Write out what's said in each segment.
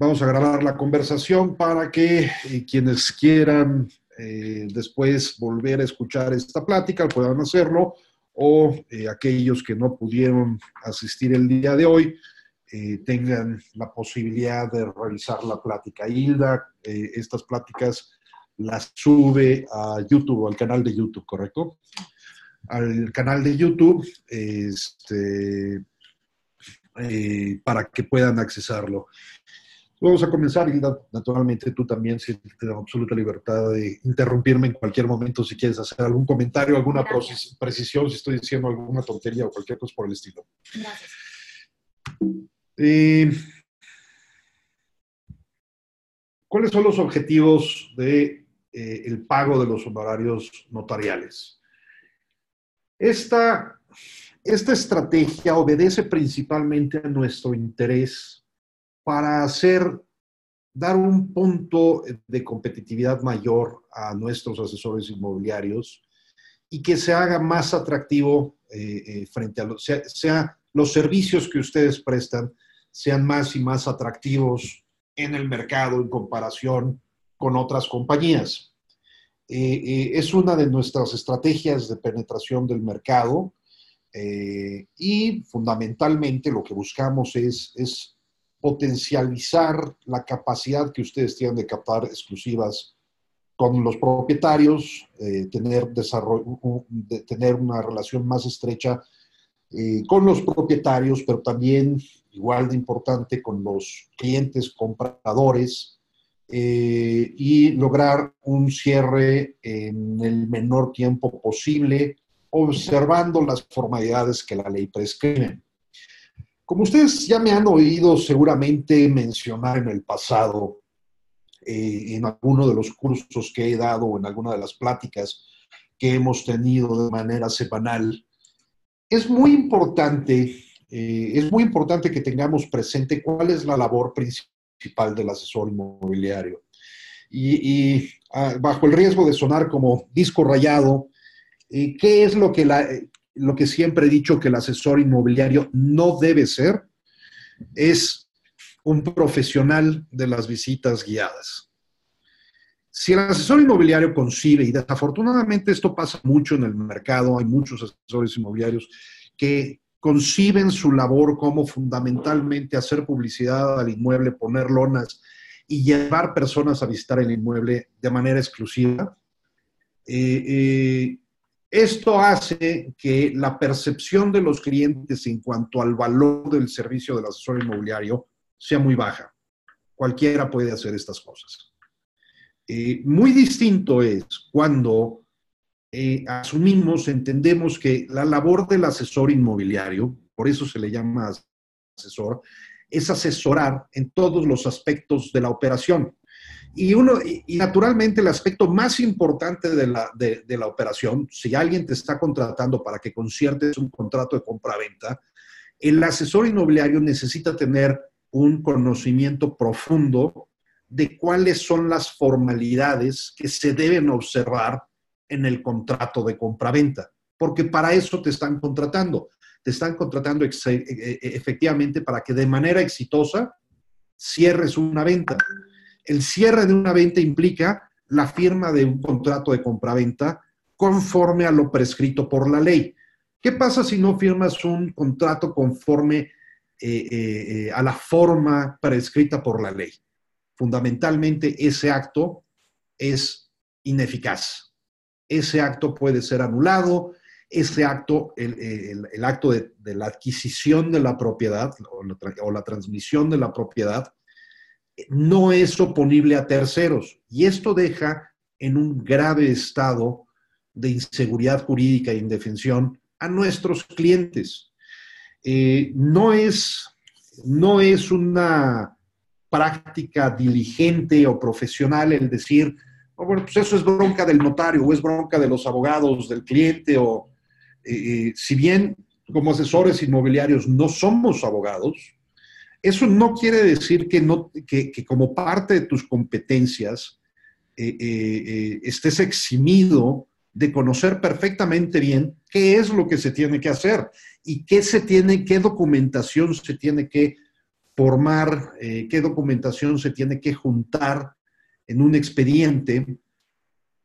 Vamos a grabar la conversación para que quienes quieran después volver a escuchar esta plática puedan hacerlo, o aquellos que no pudieron asistir el día de hoy tengan la posibilidad de realizar la plática. Hilda, estas pláticas las sube a YouTube, al canal de YouTube, ¿correcto? Al canal de YouTube, para que puedan accesarlo. Vamos a comenzar, Hilda. Naturalmente, tú también sientes absoluta libertad de interrumpirme en cualquier momento si quieres hacer algún comentario, alguna precisión, si estoy diciendo alguna tontería o cualquier cosa por el estilo. Gracias. ¿Cuáles son los objetivos de el pago de los honorarios notariales? Esta estrategia obedece principalmente a nuestro interés para dar un punto de competitividad mayor a nuestros asesores inmobiliarios y que se haga más atractivo frente a los servicios que ustedes prestan sean más y más atractivos en el mercado en comparación con otras compañías. Es una de nuestras estrategias de penetración del mercado y fundamentalmente lo que buscamos es potencializar la capacidad que ustedes tienen de captar exclusivas con los propietarios, tener una relación más estrecha con los propietarios, pero también, igual de importante, con los clientes compradores, y lograr un cierre en el menor tiempo posible, observando las formalidades que la ley prescribe. Como ustedes ya me han oído seguramente mencionar en el pasado, en alguno de los cursos que he dado o en alguna de las pláticas que hemos tenido de manera semanal, es muy importante que tengamos presente cuál es la labor principal del asesor inmobiliario. Bajo el riesgo de sonar como disco rayado, ¿qué es lo que siempre he dicho que el asesor inmobiliario no debe ser? Es un profesional de las visitas guiadas. Si el asesor inmobiliario concibe, y desafortunadamente esto pasa mucho en el mercado, hay muchos asesores inmobiliarios que conciben su labor como fundamentalmente hacer publicidad al inmueble, poner lonas y llevar personas a visitar el inmueble de manera exclusiva, esto hace que la percepción de los clientes en cuanto al valor del servicio del asesor inmobiliario sea muy baja. Cualquiera puede hacer estas cosas. Muy distinto es cuando entendemos que la labor del asesor inmobiliario, por eso se le llama asesor, es asesorar en todos los aspectos de la operación. Y naturalmente el aspecto más importante de la operación, si alguien te está contratando para que conciertes un contrato de compraventa, el asesor inmobiliario necesita tener un conocimiento profundo de cuáles son las formalidades que se deben observar en el contrato de compraventa, porque para eso te están contratando. Te están contratando efectivamente para que de manera exitosa cierres una venta. El cierre de una venta implica la firma de un contrato de compraventa conforme a lo prescrito por la ley. ¿Qué pasa si no firmas un contrato conforme a la forma prescrita por la ley? Fundamentalmente, ese acto es ineficaz. Ese acto puede ser anulado. Ese acto, el acto de la adquisición de la propiedad o la transmisión de la propiedad, no es oponible a terceros, y esto deja en un grave estado de inseguridad jurídica e indefensión a nuestros clientes. No es una práctica diligente o profesional el decir, oh, bueno, pues eso es bronca del notario o es bronca de los abogados del cliente, o si bien como asesores inmobiliarios no somos abogados, eso no quiere decir que como parte de tus competencias estés eximido de conocer perfectamente bien qué es lo que se tiene que hacer y qué documentación se tiene que formar qué documentación se tiene que juntar en un expediente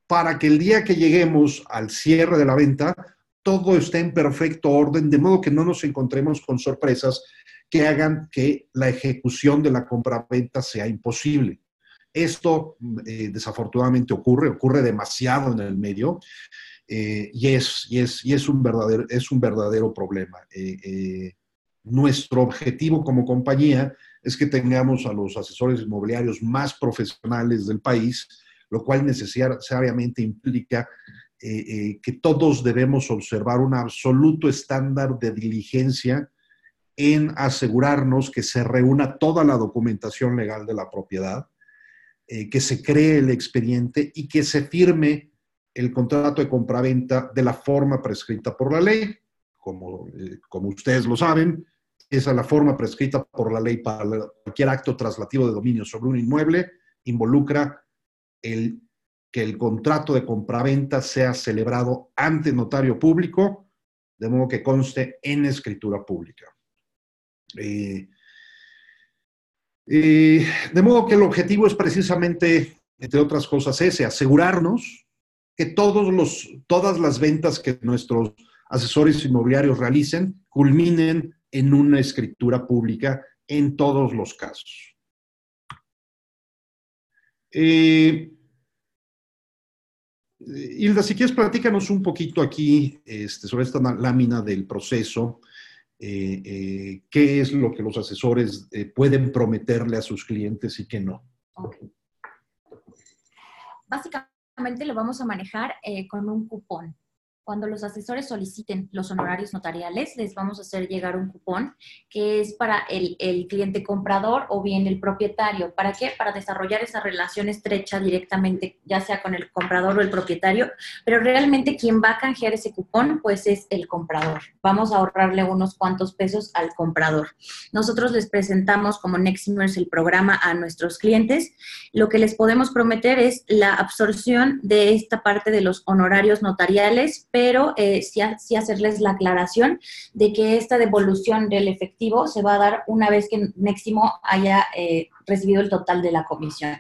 para que el día que lleguemos al cierre de la venta, todo esté en perfecto orden, de modo que no nos encontremos con sorpresas que hagan que la ejecución de la compraventa sea imposible. Esto desafortunadamente ocurre demasiado en el medio y es un verdadero problema. Nuestro objetivo como compañía es que tengamos a los asesores inmobiliarios más profesionales del país, lo cual necesariamente implica que todos debemos observar un absoluto estándar de diligencia en asegurarnos que se reúna toda la documentación legal de la propiedad, que se cree el expediente y que se firme el contrato de compraventa de la forma prescrita por la ley. Como ustedes lo saben, esa es la forma prescrita por la ley para cualquier acto traslativo de dominio sobre un inmueble, involucra que el contrato de compraventa sea celebrado ante notario público, de modo que conste en escritura pública. De modo que el objetivo es precisamente, entre otras cosas, asegurarnos que todas las ventas que nuestros asesores inmobiliarios realicen culminen en una escritura pública en todos los casos. Hilda, si quieres, platícanos un poquito aquí sobre esta lámina del proceso. ¿Qué es lo que los asesores pueden prometerle a sus clientes y qué no? Okay. Básicamente lo vamos a manejar con un cupón. Cuando los asesores soliciten los honorarios notariales, les vamos a hacer llegar un cupón que es para el cliente comprador o bien el propietario. ¿Para qué? Para desarrollar esa relación estrecha directamente, ya sea con el comprador o el propietario, pero realmente quien va a canjear ese cupón, pues es el comprador. Vamos a ahorrarle unos cuantos pesos al comprador. Nosotros les presentamos como Neximers el programa a nuestros clientes. Lo que les podemos prometer es la absorción de esta parte de los honorarios notariales, pero sí hacerles la aclaración de que esta devolución del efectivo se va a dar una vez que Neximo haya recibido el total de la comisión.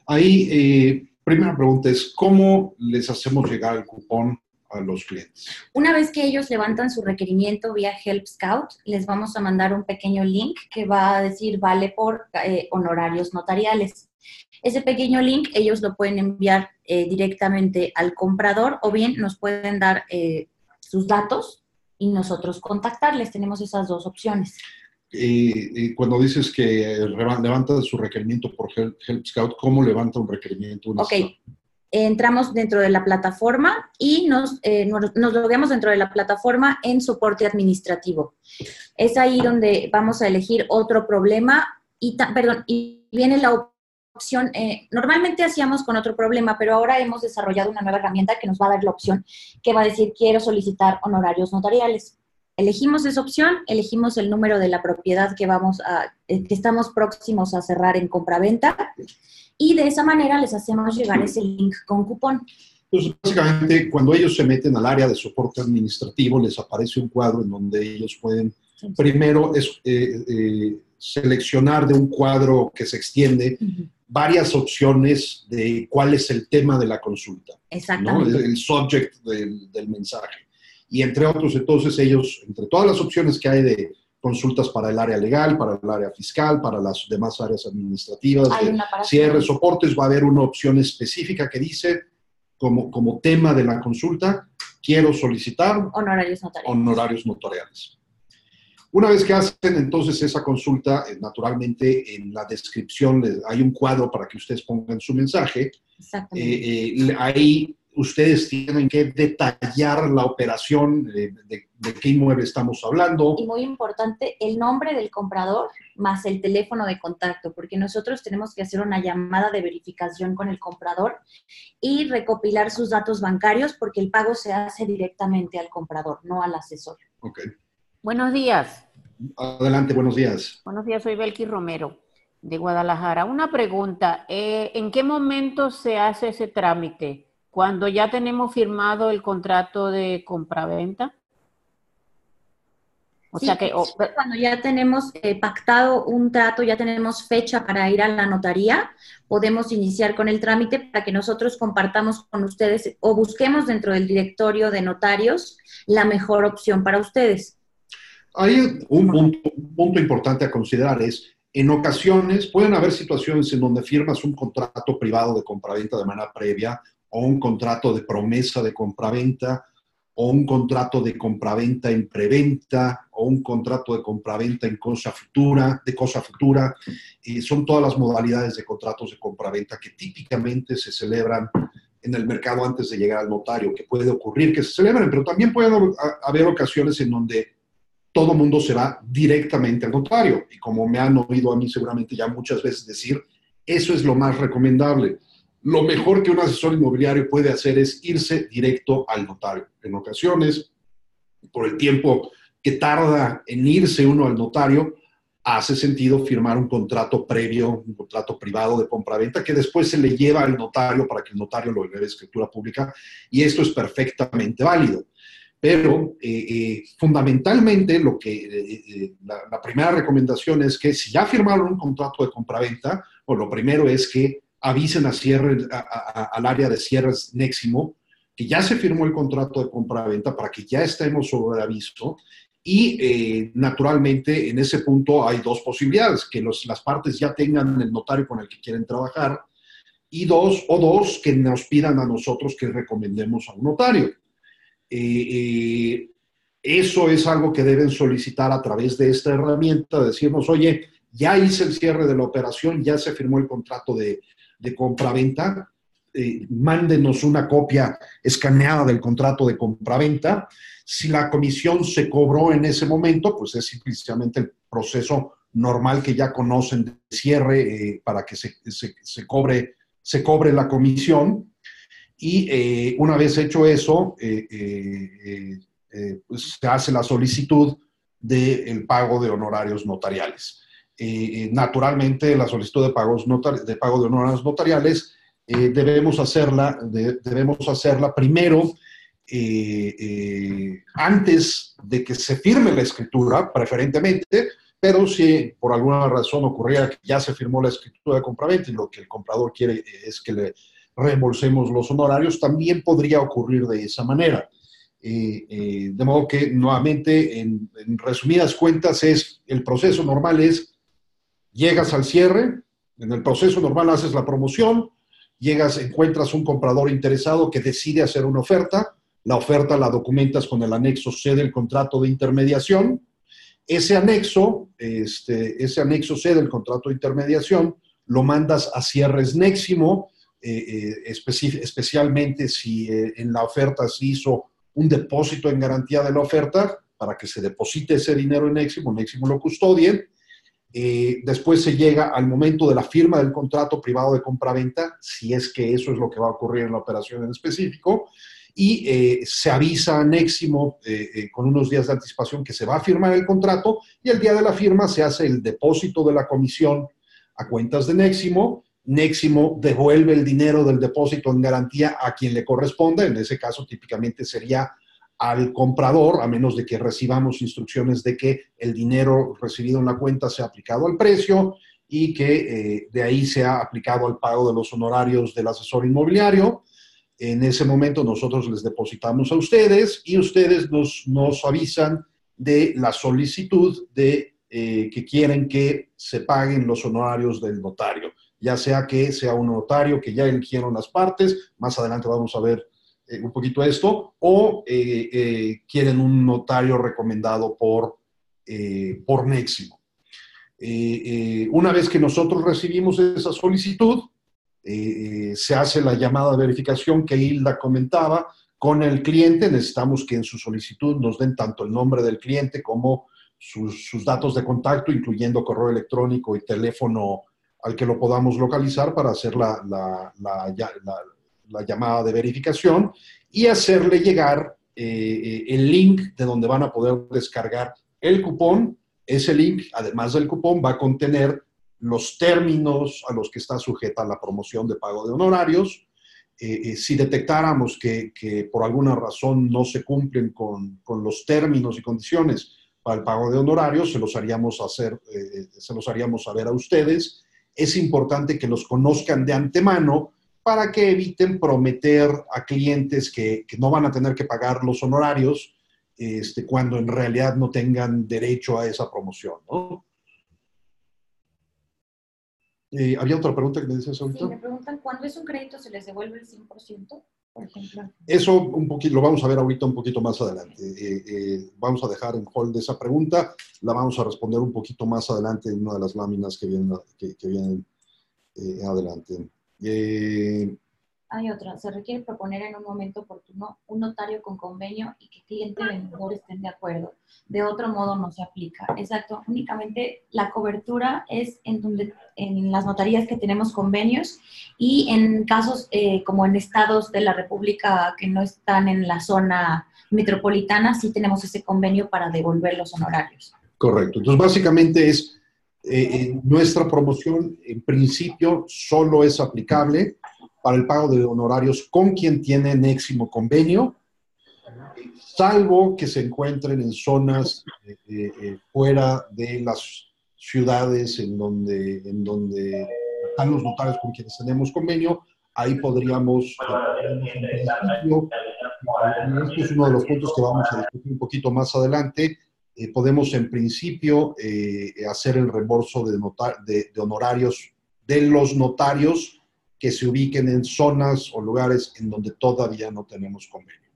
Ahí, primera pregunta es, ¿cómo les hacemos llegar el cupón a los clientes? Una vez que ellos levantan su requerimiento vía Help Scout, les vamos a mandar un pequeño link que va a decir vale por honorarios notariales. Ese pequeño link ellos lo pueden enviar directamente al comprador o bien nos pueden dar sus datos y nosotros contactarles. Tenemos esas dos opciones. Cuando dices que levanta su requerimiento por Help Scout, ¿cómo levanta un requerimiento? Ok, entramos dentro de la plataforma y nos logueamos dentro de la plataforma en soporte administrativo. Es ahí donde vamos a elegir otro problema y viene la opción, normalmente hacíamos con otro problema, pero ahora hemos desarrollado una nueva herramienta que nos va a dar la opción que va a decir quiero solicitar honorarios notariales. Elegimos esa opción, elegimos el número de la propiedad que estamos próximos a cerrar en compraventa y de esa manera les hacemos llegar ese link con cupón. Pues básicamente cuando ellos se meten al área de soporte administrativo les aparece un cuadro en donde ellos pueden primero seleccionar de un cuadro que se extiende varias opciones de cuál es el tema de la consulta. Exactamente. ¿No? El subject del mensaje. Y entre otros, entonces ellos, entre todas las opciones que hay de consultas para el área legal, para el área fiscal, para las demás áreas administrativas, cierre, soportes, va a haber una opción específica que dice, como tema de la consulta, quiero solicitar honorarios notariales. Una vez que hacen entonces esa consulta, naturalmente en la descripción hay un cuadro para que ustedes pongan su mensaje. Exactamente. Ahí ustedes tienen que detallar la operación de qué inmueble estamos hablando. Y muy importante, el nombre del comprador más el teléfono de contacto, porque nosotros tenemos que hacer una llamada de verificación con el comprador y recopilar sus datos bancarios porque el pago se hace directamente al comprador, no al asesor. Ok. Buenos días. Adelante, buenos días. Buenos días, soy Belki Romero, de Guadalajara. Una pregunta, ¿en qué momento se hace ese trámite? ¿Cuando ya tenemos firmado el contrato de compraventa? O Sí, sea que, cuando ya tenemos pactado un trato, ya tenemos fecha para ir a la notaría, podemos iniciar con el trámite para que nosotros compartamos con ustedes o busquemos dentro del directorio de notarios la mejor opción para ustedes. Hay un punto importante a considerar es, en ocasiones pueden haber situaciones en donde firmas un contrato privado de compraventa de manera previa o un contrato de promesa de compraventa o un contrato de compraventa en preventa o un contrato de compraventa en cosa futura, son todas las modalidades de contratos de compraventa que típicamente se celebran en el mercado antes de llegar al notario, que puede ocurrir que se celebren, pero también pueden haber ocasiones en donde todo mundo se va directamente al notario. Y como me han oído a mí seguramente ya muchas veces decir, eso es lo más recomendable. Lo mejor que un asesor inmobiliario puede hacer es irse directo al notario. En ocasiones, por el tiempo que tarda en irse uno al notario, hace sentido firmar un contrato previo, un contrato privado de compraventa que después se le lleva al notario para que el notario lo eleve a escritura pública, y esto es perfectamente válido. Pero fundamentalmente la primera recomendación es que si ya firmaron un contrato de compraventa, pues lo primero es que avisen al área de cierres Neximo que ya se firmó el contrato de compraventa para que ya estemos sobre aviso. Y naturalmente en ese punto hay dos posibilidades: que las partes ya tengan el notario con el que quieren trabajar, y dos, que nos pidan a nosotros que recomendemos a un notario. Eso es algo que deben solicitar a través de esta herramienta, decirnos, oye, ya hice el cierre de la operación, ya se firmó el contrato de compraventa, mándenos una copia escaneada del contrato de compraventa. Si la comisión se cobró en ese momento, pues es simplemente el proceso normal que ya conocen de cierre, para que se cobre la comisión. Y una vez hecho eso, pues se hace la solicitud del pago de honorarios notariales. Naturalmente, la solicitud de pago de honorarios notariales debemos hacerla primero, antes de que se firme la escritura, preferentemente, pero si por alguna razón ocurriera que ya se firmó la escritura de compraventa y lo que el comprador quiere es que le reembolsemos los honorarios, también podría ocurrir de esa manera. De modo que, nuevamente, en resumidas cuentas, el proceso normal es: llegas al cierre, en el proceso normal haces la promoción, encuentras un comprador interesado que decide hacer una oferta, la oferta la documentas con el anexo C del contrato de intermediación. Ese anexo C del contrato de intermediación lo mandas a cierres Neximo, especialmente si en la oferta se hizo un depósito en garantía de la oferta, para que se deposite ese dinero en Neximo lo custodie. Después se llega al momento de la firma del contrato privado de compraventa, si es que eso es lo que va a ocurrir en la operación en específico, y se avisa a Neximo con unos días de anticipación que se va a firmar el contrato, y el día de la firma se hace el depósito de la comisión a cuentas de Neximo. Neximo devuelve el dinero del depósito en garantía a quien le corresponda. En ese caso, típicamente sería al comprador, a menos de que recibamos instrucciones de que el dinero recibido en la cuenta sea aplicado al precio y que de ahí sea aplicado al pago de los honorarios del asesor inmobiliario. En ese momento nosotros les depositamos a ustedes y ustedes nos avisan de la solicitud de que quieren que se paguen los honorarios del notario, ya sea que sea un notario que ya eligieron las partes, más adelante vamos a ver un poquito esto, o quieren un notario recomendado por Neximo. Una vez que nosotros recibimos esa solicitud, se hace la llamada de verificación que Hilda comentaba con el cliente. Necesitamos que en su solicitud nos den tanto el nombre del cliente como sus datos de contacto, incluyendo correo electrónico y teléfono al que lo podamos localizar para hacer la llamada de verificación, y hacerle llegar el link de donde van a poder descargar el cupón. Ese link, además del cupón, va a contener los términos a los que está sujeta la promoción de pago de honorarios. Si detectáramos que por alguna razón no se cumplen con los términos y condiciones para el pago de honorarios, se los haríamos saber a ustedes. Es importante que los conozcan de antemano para que eviten prometer a clientes que no van a tener que pagar los honorarios cuando en realidad no tengan derecho a esa promoción, ¿no? ¿Había otra pregunta que me decías ahorita? Sí, me preguntan, ¿cuándo es un crédito se les devuelve el 100%, por ejemplo? Eso un poquito, lo vamos a ver ahorita un poquito más adelante. Vamos a dejar en hold esa pregunta, la vamos a responder un poquito más adelante en una de las láminas que vienen adelante. Hay otra, se requiere proponer en un momento oportuno un notario con convenio y que cliente y vendedor estén de acuerdo. De otro modo no se aplica. Exacto, únicamente la cobertura es en las notarías que tenemos convenios y en casos como en estados de la República que no están en la zona metropolitana, sí tenemos ese convenio para devolver los honorarios. Correcto. Entonces, básicamente es nuestra promoción, en principio, solo es aplicable para el pago de honorarios con quien tiene Neximo convenio, salvo que se encuentren en zonas fuera de las ciudades en donde están los notarios con quienes tenemos convenio. Ahí podríamos, en principio, y este es uno de los puntos que vamos a discutir un poquito más adelante, podemos en principio hacer el reembolso de honorarios de los notarios que se ubiquen en zonas o lugares en donde todavía no tenemos convenio.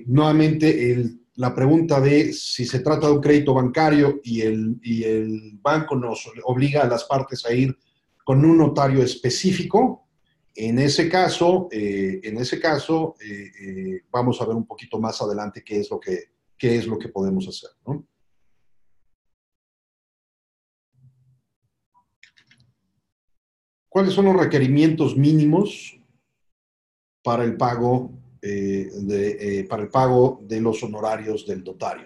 Nuevamente, la pregunta de si se trata de un crédito bancario y el banco nos obliga a las partes a ir con un notario específico, en ese caso, vamos a ver un poquito más adelante qué es lo que podemos hacer, ¿no? ¿Cuáles son los requerimientos mínimos para el pago de los honorarios del notario?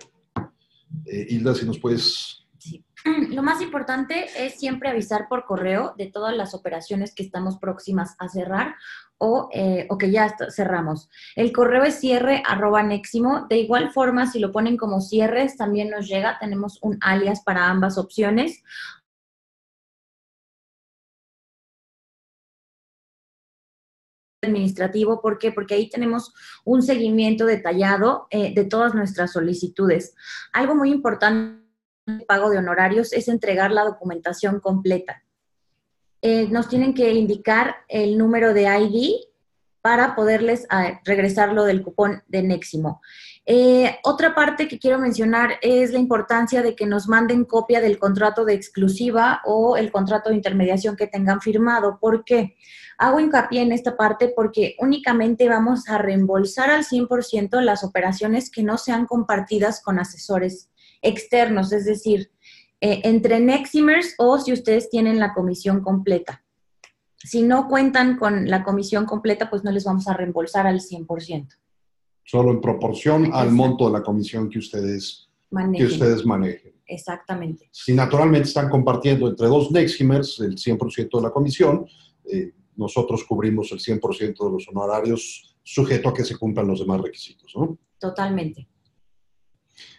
Hilda, si nos puedes... Sí. Lo más importante es siempre avisar por correo de todas las operaciones que estamos próximas a cerrar o que ya cerramos. El correo es cierre@neximo. De igual forma, si lo ponen como cierres, también nos llega. Tenemos un alias para ambas opciones. Administrativo, ¿por qué? Porque ahí tenemos un seguimiento detallado de todas nuestras solicitudes. Algo muy importante en el pago de honorarios es entregar la documentación completa. Nos tienen que indicar el número de ID para poderles regresar lo del cupón de Neximo. Otra parte que quiero mencionar es la importancia de que nos manden copia del contrato de exclusiva o el contrato de intermediación que tengan firmado. ¿Por qué? Hago hincapié en esta parte porque únicamente vamos a reembolsar al 100% las operaciones que no sean compartidas con asesores externos, es decir, entre Neximers o si ustedes tienen la comisión completa. Si no cuentan con la comisión completa, pues no les vamos a reembolsar al 100%. Solo en proporción al monto de la comisión que ustedes manejen. Exactamente. Si naturalmente están compartiendo entre dos Neximers el 100% de la comisión, nosotros cubrimos el 100% de los honorarios sujeto a que se cumplan los demás requisitos, ¿no? Totalmente.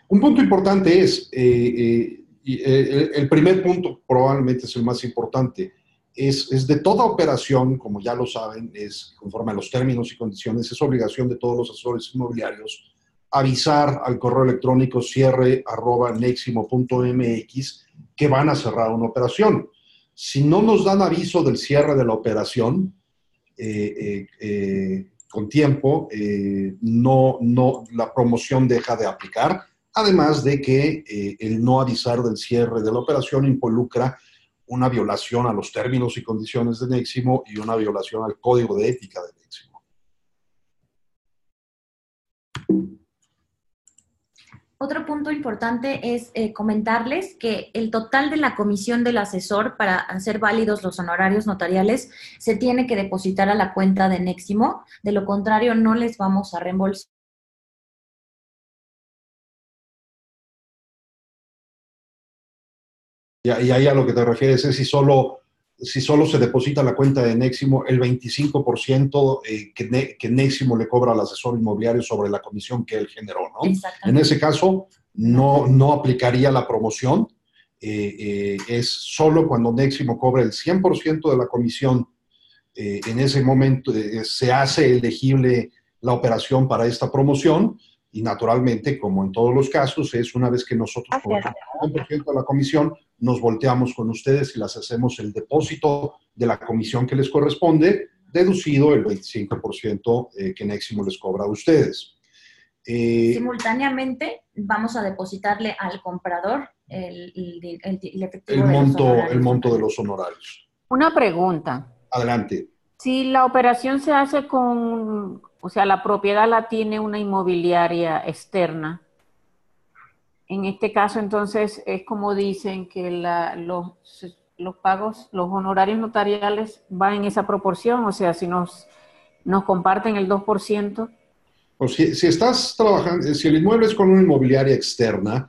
Un punto importante es, el primer punto probablemente es el más importante, es de toda operación, como ya lo saben, es conforme a los términos y condiciones, es obligación de todos los asesores inmobiliarios avisar al correo electrónico cierre@neximo.mx que van a cerrar una operación. Si no nos dan aviso del cierre de la operación con tiempo, la promoción deja de aplicar, además de que el no avisar del cierre de la operación involucra una violación a los términos y condiciones de Neximo y una violación al código de ética de Neximo. Otro punto importante es comentarles que el total de la comisión del asesor para hacer válidos los honorarios notariales se tiene que depositar a la cuenta de Neximo. De lo contrario, no les vamos a reembolsar. Y ahí a lo que te refieres es si solo se deposita a la cuenta de Neximo el 25% que Neximo le cobra al asesor inmobiliario sobre la comisión que él generó, ¿no? En ese caso, no aplicaría la promoción. Es solo cuando Neximo cobra el 100% de la comisión, en ese momento se hace elegible la operación para esta promoción y naturalmente, como en todos los casos, es una vez que nosotros cobramos el 100% de la comisión, nos volteamos con ustedes y les hacemos el depósito de la comisión que les corresponde, deducido el 25% que Neximo les cobra a ustedes. Simultáneamente vamos a depositarle al comprador el efectivo el monto de los honorarios. Una pregunta. Adelante. Si la operación se hace con, o sea, la propiedad la tiene una inmobiliaria externa, en este caso entonces es como dicen que los pagos, los honorarios notariales van en esa proporción, o sea, si nos comparten el 2%. Pues si estás trabajando, si el inmueble es con una inmobiliaria externa,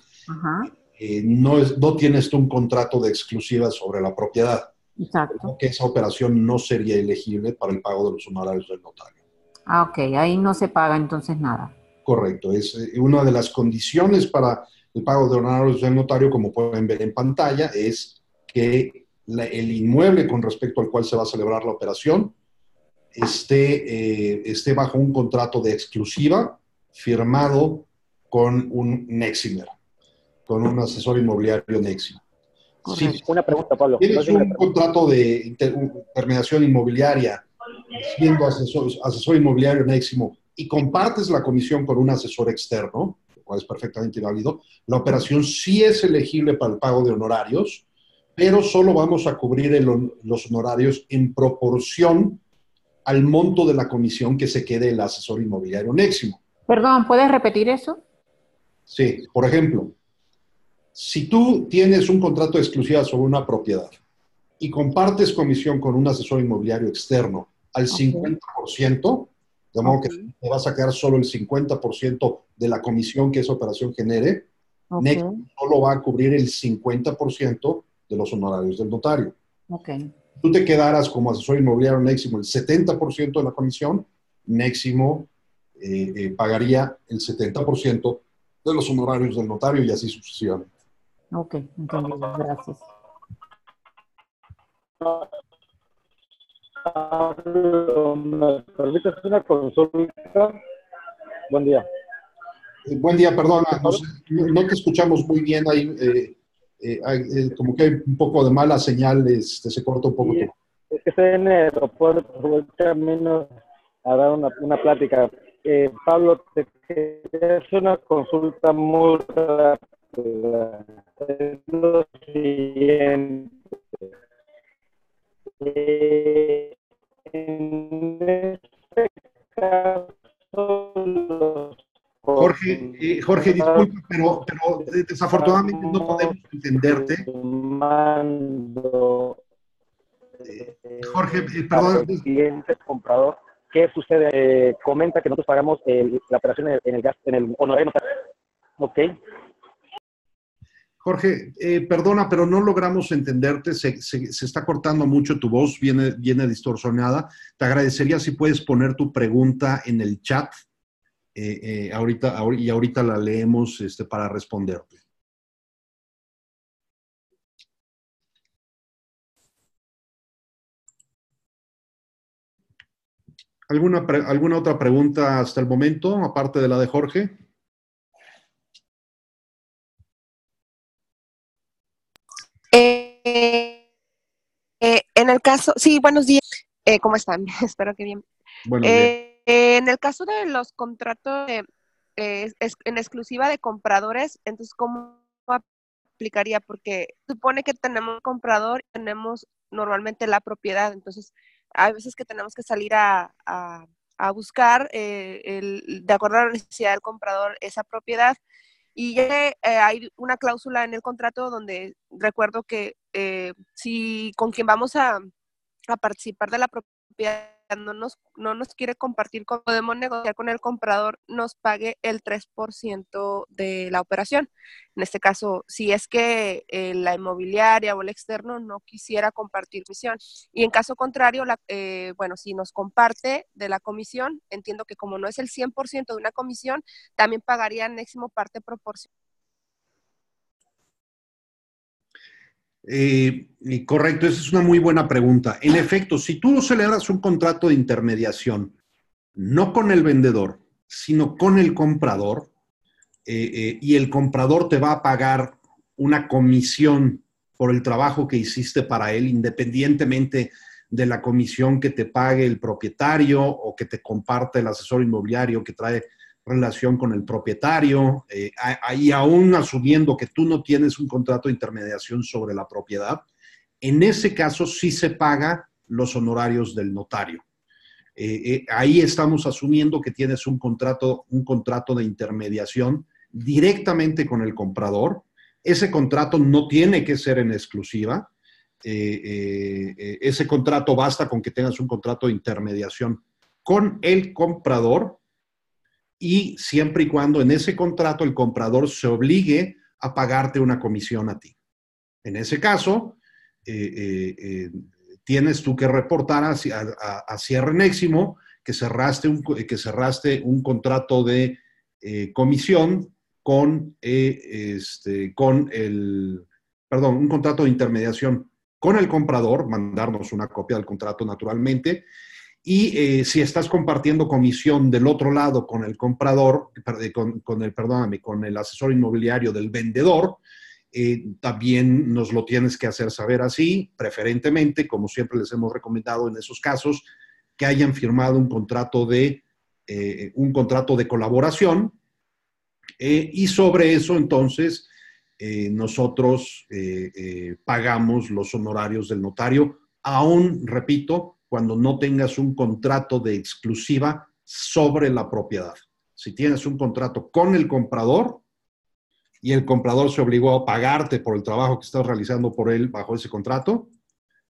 no tienes tú un contrato de exclusiva sobre la propiedad. Exacto. Que esa operación no sería elegible para el pago de los honorarios del notario. Ah, ok. Ahí no se paga entonces nada. Correcto. Es una de las condiciones para el pago de honorarios del notario, como pueden ver en pantalla, es que el inmueble con respecto al cual se va a celebrar la operación esté bajo un contrato de exclusiva firmado con un Neximer, con un asesor inmobiliario Neximo. Si una pregunta, Pablo. tienes un contrato de terminación inmobiliaria siendo asesor inmobiliario Neximo y compartes la comisión con un asesor externo, lo cual es perfectamente válido, la operación sí es elegible para el pago de honorarios, pero solo vamos a cubrir los honorarios en proporción al monto de la comisión que se quede el asesor inmobiliario Neximo. Perdón, ¿puedes repetir eso? Sí, por ejemplo, si tú tienes un contrato de exclusiva sobre una propiedad y compartes comisión con un asesor inmobiliario externo al 50%, de modo que te vas a quedar solo el 50% de la comisión que esa operación genere, Neximo solo va a cubrir el 50% de los honorarios del notario. Tú te quedaras como asesor inmobiliario Neximo el 70% de la comisión, Neximo pagaría el 70% de los honorarios del notario y así sucesivamente. Ok, entendido. Gracias. ¿Me permites una consulta? Buen día. Buen día, perdona, no te escuchamos muy bien ahí. Como que hay un poco de mala señal, se corta un poco. Es que estoy en el aeropuerto, voy camino a dar una plática. Pablo, te quería hacer una consulta muy rápida. Es lo siguiente. En este caso, Jorge, disculpa, pero desafortunadamente no podemos entenderte. Jorge, perdón. El cliente comprador, ¿qué sucede? Comenta que nosotros pagamos la operación en el honorario notario. Ok. Jorge, perdona, pero no logramos entenderte. Se está cortando mucho tu voz, viene distorsionada. Te agradecería si puedes poner tu pregunta en el chat. Ahorita la leemos para responderte. ¿Alguna otra pregunta hasta el momento, aparte de la de Jorge? En el caso, sí, buenos días. ¿Cómo están? Espero que bien. Buenos días. En el caso de los contratos en exclusiva de compradores, entonces, ¿cómo aplicaría? Porque supone que tenemos comprador y tenemos normalmente la propiedad, entonces hay veces que tenemos que salir a buscar, de acuerdo a la necesidad del comprador, esa propiedad. Y ya hay una cláusula en el contrato donde recuerdo que si con quien vamos a participar de la propiedad no nos quiere compartir, podemos negociar con el comprador, nos pague el 3% de la operación. En este caso, si es que la inmobiliaria o el externo no quisiera compartir comisión. Y en caso contrario, bueno, si nos comparte de la comisión, entiendo que como no es el 100% de una comisión, también pagaría Neximo parte proporcional. Correcto, esa es una muy buena pregunta. En efecto, si tú celebras un contrato de intermediación, no con el vendedor, sino con el comprador, y el comprador te va a pagar una comisión por el trabajo que hiciste para él, independientemente de la comisión que te pague el propietario o que te comparte el asesor inmobiliario que trae relación con el propietario, y aún asumiendo que tú no tienes un contrato de intermediación sobre la propiedad, en ese caso sí se paga los honorarios del notario. Ahí estamos asumiendo que tienes un contrato de intermediación directamente con el comprador. Ese contrato no tiene que ser en exclusiva. Ese contrato basta con que tengas un contrato de intermediación con el comprador, y siempre y cuando en ese contrato el comprador se obligue a pagarte una comisión a ti. En ese caso, tienes tú que reportar a Cierre Neximo que cerraste un contrato de comisión un contrato de intermediación con el comprador, mandarnos una copia del contrato naturalmente, y si estás compartiendo comisión del otro lado con el comprador, con el asesor inmobiliario del vendedor, también nos lo tienes que hacer saber así, preferentemente, como siempre les hemos recomendado en esos casos, que hayan firmado un contrato de colaboración, y sobre eso entonces nosotros pagamos los honorarios del notario, aún, repito, cuando no tengas un contrato de exclusiva sobre la propiedad. Si tienes un contrato con el comprador y el comprador se obligó a pagarte por el trabajo que estás realizando por él bajo ese contrato,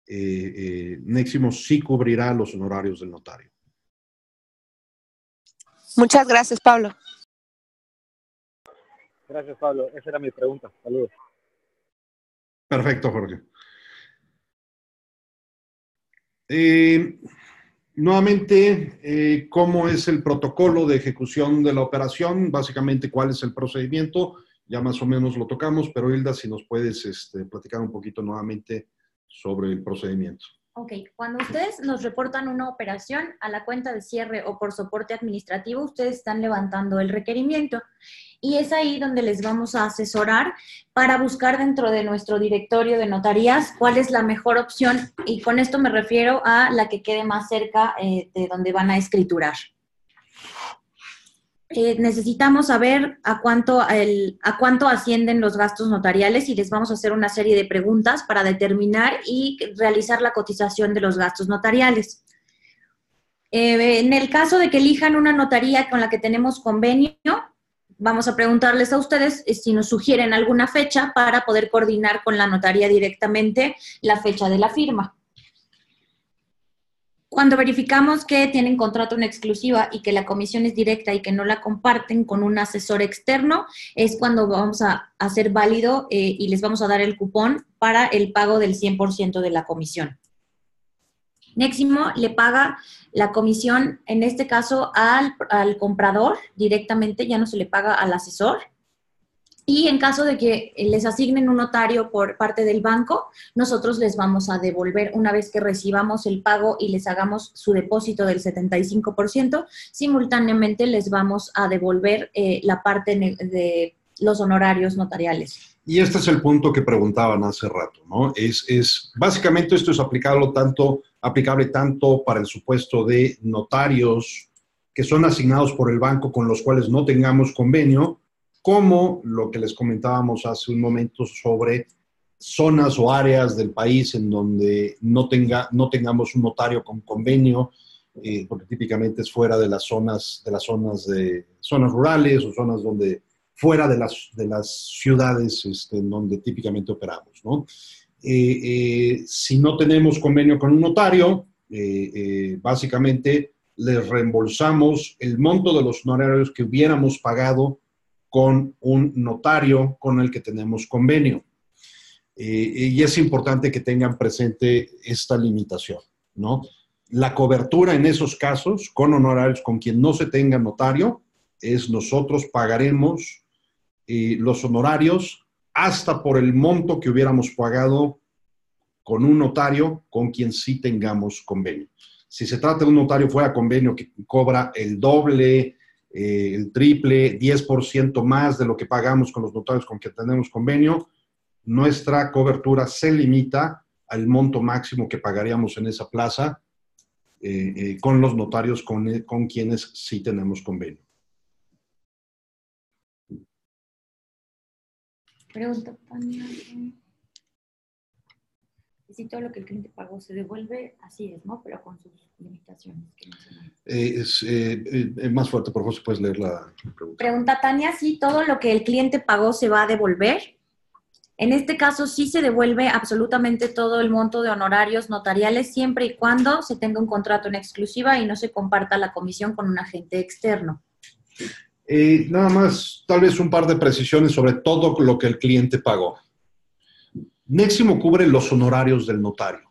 Neximo sí cubrirá los honorarios del notario. Muchas gracias, Pablo. Gracias, Pablo. Esa era mi pregunta. Saludos. Perfecto, Jorge. Nuevamente, ¿cómo es el protocolo de ejecución de la operación? Básicamente, ¿cuál es el procedimiento? Ya más o menos lo tocamos, pero Hilda, si nos puedes platicar un poquito nuevamente sobre el procedimiento. Ok, cuando ustedes nos reportan una operación a la cuenta de cierre o por soporte administrativo, ustedes están levantando el requerimiento y es ahí donde les vamos a asesorar para buscar dentro de nuestro directorio de notarías cuál es la mejor opción, y con esto me refiero a la que quede más cerca de donde van a escriturar. Necesitamos saber a cuánto ascienden los gastos notariales y les vamos a hacer una serie de preguntas para determinar y realizar la cotización de los gastos notariales. En el caso de que elijan una notaría con la que tenemos convenio, vamos a preguntarles a ustedes si nos sugieren alguna fecha para poder coordinar con la notaría directamente la fecha de la firma. Cuando verificamos que tienen contrato en exclusiva y que la comisión es directa y que no la comparten con un asesor externo, es cuando vamos a hacer válido y les vamos a dar el cupón para el pago del 100% de la comisión. Neximo le paga la comisión, en este caso, al comprador directamente, ya no se le paga al asesor. Y en caso de que les asignen un notario por parte del banco, nosotros les vamos a devolver, una vez que recibamos el pago y les hagamos su depósito del 75%, simultáneamente les vamos a devolver la parte de los honorarios notariales. Y este es el punto que preguntaban hace rato, ¿no? Básicamente esto es aplicable tanto para el supuesto de notarios que son asignados por el banco con los cuales no tengamos convenio, como lo que les comentábamos hace un momento sobre zonas o áreas del país en donde no tengamos un notario con convenio, porque típicamente es fuera de las zonas rurales o zonas fuera de las ciudades en donde típicamente operamos, ¿no? Si no tenemos convenio con un notario, básicamente les reembolsamos el monto de los honorarios que hubiéramos pagado con un notario con el que tenemos convenio. Y es importante que tengan presente esta limitación, ¿no? La cobertura en esos casos, con honorarios con quien no se tenga notario, nosotros pagaremos los honorarios hasta por el monto que hubiéramos pagado con un notario con quien sí tengamos convenio. Si se trata de un notario fuera de convenio que cobra el doble, el triple, 10% más de lo que pagamos con los notarios con quien tenemos convenio, nuestra cobertura se limita al monto máximo que pagaríamos en esa plaza con los notarios con quienes sí tenemos convenio. Pregunta, Tania. Si todo lo que el cliente pagó se devuelve, así es, ¿no? Pero con sus limitaciones que mencionamos. Más fuerte, por favor, si puedes leer la pregunta. Pregunta Tania, si todo lo que el cliente pagó se va a devolver. En este caso, sí se devuelve absolutamente todo el monto de honorarios notariales, siempre y cuando se tenga un contrato en exclusiva y no se comparta la comisión con un agente externo. Nada más, tal vez un par de precisiones sobre todo lo que el cliente pagó. Neximo cubre los honorarios del notario.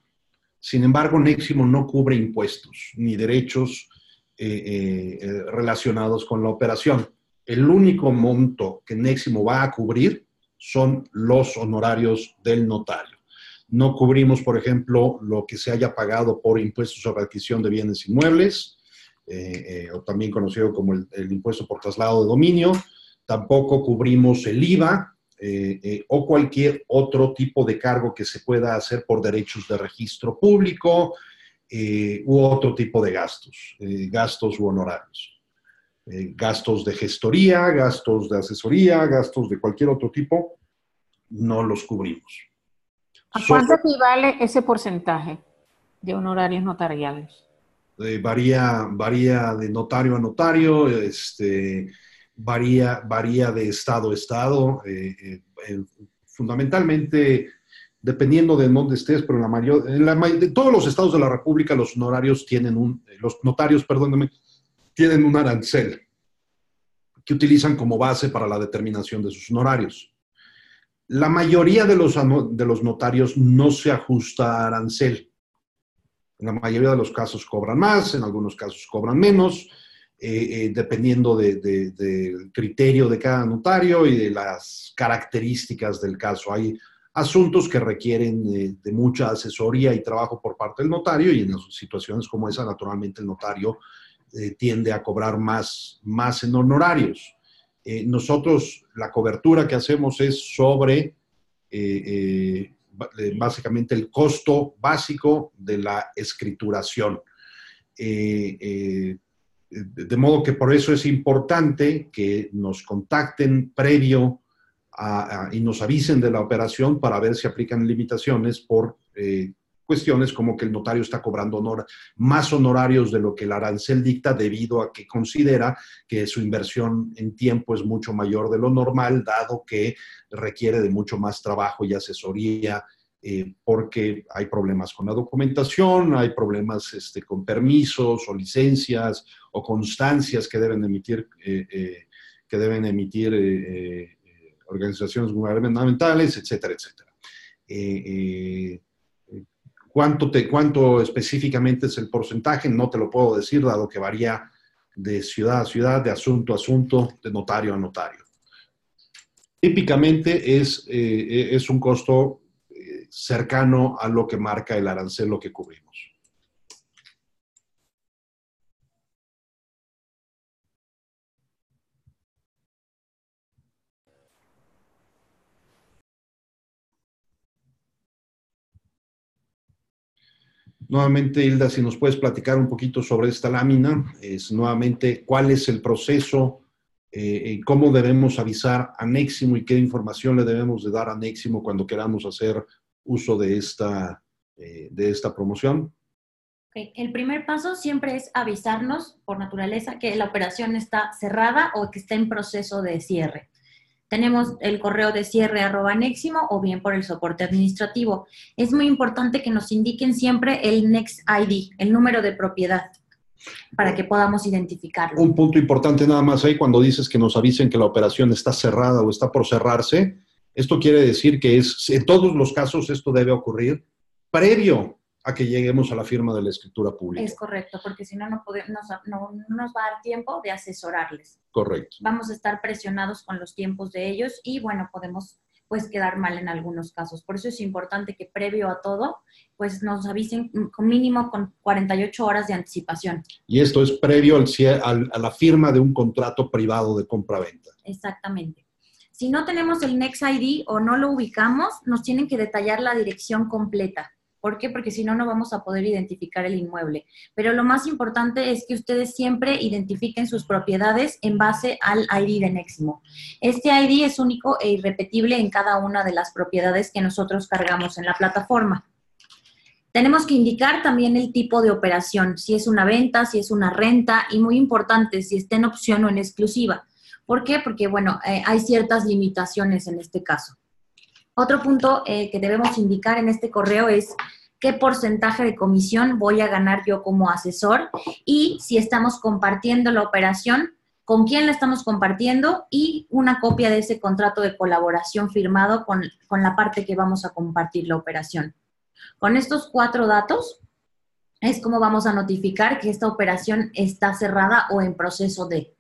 Sin embargo, Neximo no cubre impuestos ni derechos relacionados con la operación. El único monto que Neximo va a cubrir son los honorarios del notario. No cubrimos, por ejemplo, lo que se haya pagado por impuestos sobre adquisición de bienes inmuebles, o también conocido como el impuesto por traslado de dominio. Tampoco cubrimos el IVA, o cualquier otro tipo de cargo que se pueda hacer por derechos de registro público u otro tipo de gastos, gastos u honorarios. Gastos de gestoría, gastos de asesoría, gastos de cualquier otro tipo, no los cubrimos. ¿A cuánto equivale ese porcentaje de honorarios notariales? Varía de notario a notario, varía de estado a estado, fundamentalmente dependiendo de dónde estés, pero de todos los estados de la República los notarios tienen un arancel que utilizan como base para la determinación de sus honorarios. La mayoría de los notarios no se ajusta a arancel. En la mayoría de los casos cobran más, en algunos casos cobran menos, dependiendo del criterio de cada notario y de las características del caso. Hay asuntos que requieren de mucha asesoría y trabajo por parte del notario, y en situaciones como esa, naturalmente, el notario tiende a cobrar más en honorarios. Nosotros, la cobertura que hacemos es sobre básicamente el costo básico de la escrituración. De modo que por eso es importante que nos contacten previo y nos avisen de la operación para ver si aplican limitaciones por cuestiones como que el notario está cobrando más honorarios de lo que el arancel dicta, debido a que considera que su inversión en tiempo es mucho mayor de lo normal, dado que requiere de mucho más trabajo y asesoría, porque hay problemas con la documentación, hay problemas con permisos o licencias o constancias que deben emitir organizaciones gubernamentales, etcétera, etcétera. ¿Cuánto específicamente es el porcentaje? No te lo puedo decir, dado que varía de ciudad a ciudad, de asunto a asunto, de notario a notario. Típicamente es un costo cercano a lo que marca el arancel, lo que cubrimos. Nuevamente, Hilda, si nos puedes platicar un poquito sobre esta lámina, nuevamente, ¿cuál es el proceso? ¿Cómo debemos avisar a Neximo y qué información le debemos de dar a Neximo cuando queramos hacer uso de esta promoción? Okay. El primer paso siempre es avisarnos, por naturaleza, que la operación está cerrada o que está en proceso de cierre. Tenemos el correo de cierre@neximo o bien por el soporte administrativo. Es muy importante que nos indiquen siempre el Next ID, el número de propiedad, para que podamos identificarlo. Un punto importante nada más ahí, cuando dices que nos avisen que la operación está cerrada o está por cerrarse, esto quiere decir que en todos los casos esto debe ocurrir previo a que lleguemos a la firma de la escritura pública. Es correcto, porque si no, no nos va a dar tiempo de asesorarles. Correcto. Vamos a estar presionados con los tiempos de ellos y, bueno, podemos pues quedar mal en algunos casos. Por eso es importante que previo a todo, pues nos avisen con mínimo con 48 horas de anticipación. Y esto es previo a la firma de un contrato privado de compra-venta. Exactamente. Si no tenemos el NextID o no lo ubicamos, nos tienen que detallar la dirección completa. ¿Por qué? Porque si no, no vamos a poder identificar el inmueble. Pero lo más importante es que ustedes siempre identifiquen sus propiedades en base al ID de Neximo. Este ID es único e irrepetible en cada una de las propiedades que nosotros cargamos en la plataforma. Tenemos que indicar también el tipo de operación, si es una venta, si es una renta, y muy importante, si está en opción o en exclusiva. ¿Por qué? Porque, bueno, hay ciertas limitaciones en este caso. Otro punto que debemos indicar en este correo es qué porcentaje de comisión voy a ganar yo como asesor y si estamos compartiendo la operación, con quién la estamos compartiendo y una copia de ese contrato de colaboración firmado con la parte que vamos a compartir la operación. Con estos 4 datos es como vamos a notificar que esta operación está cerrada o en proceso de.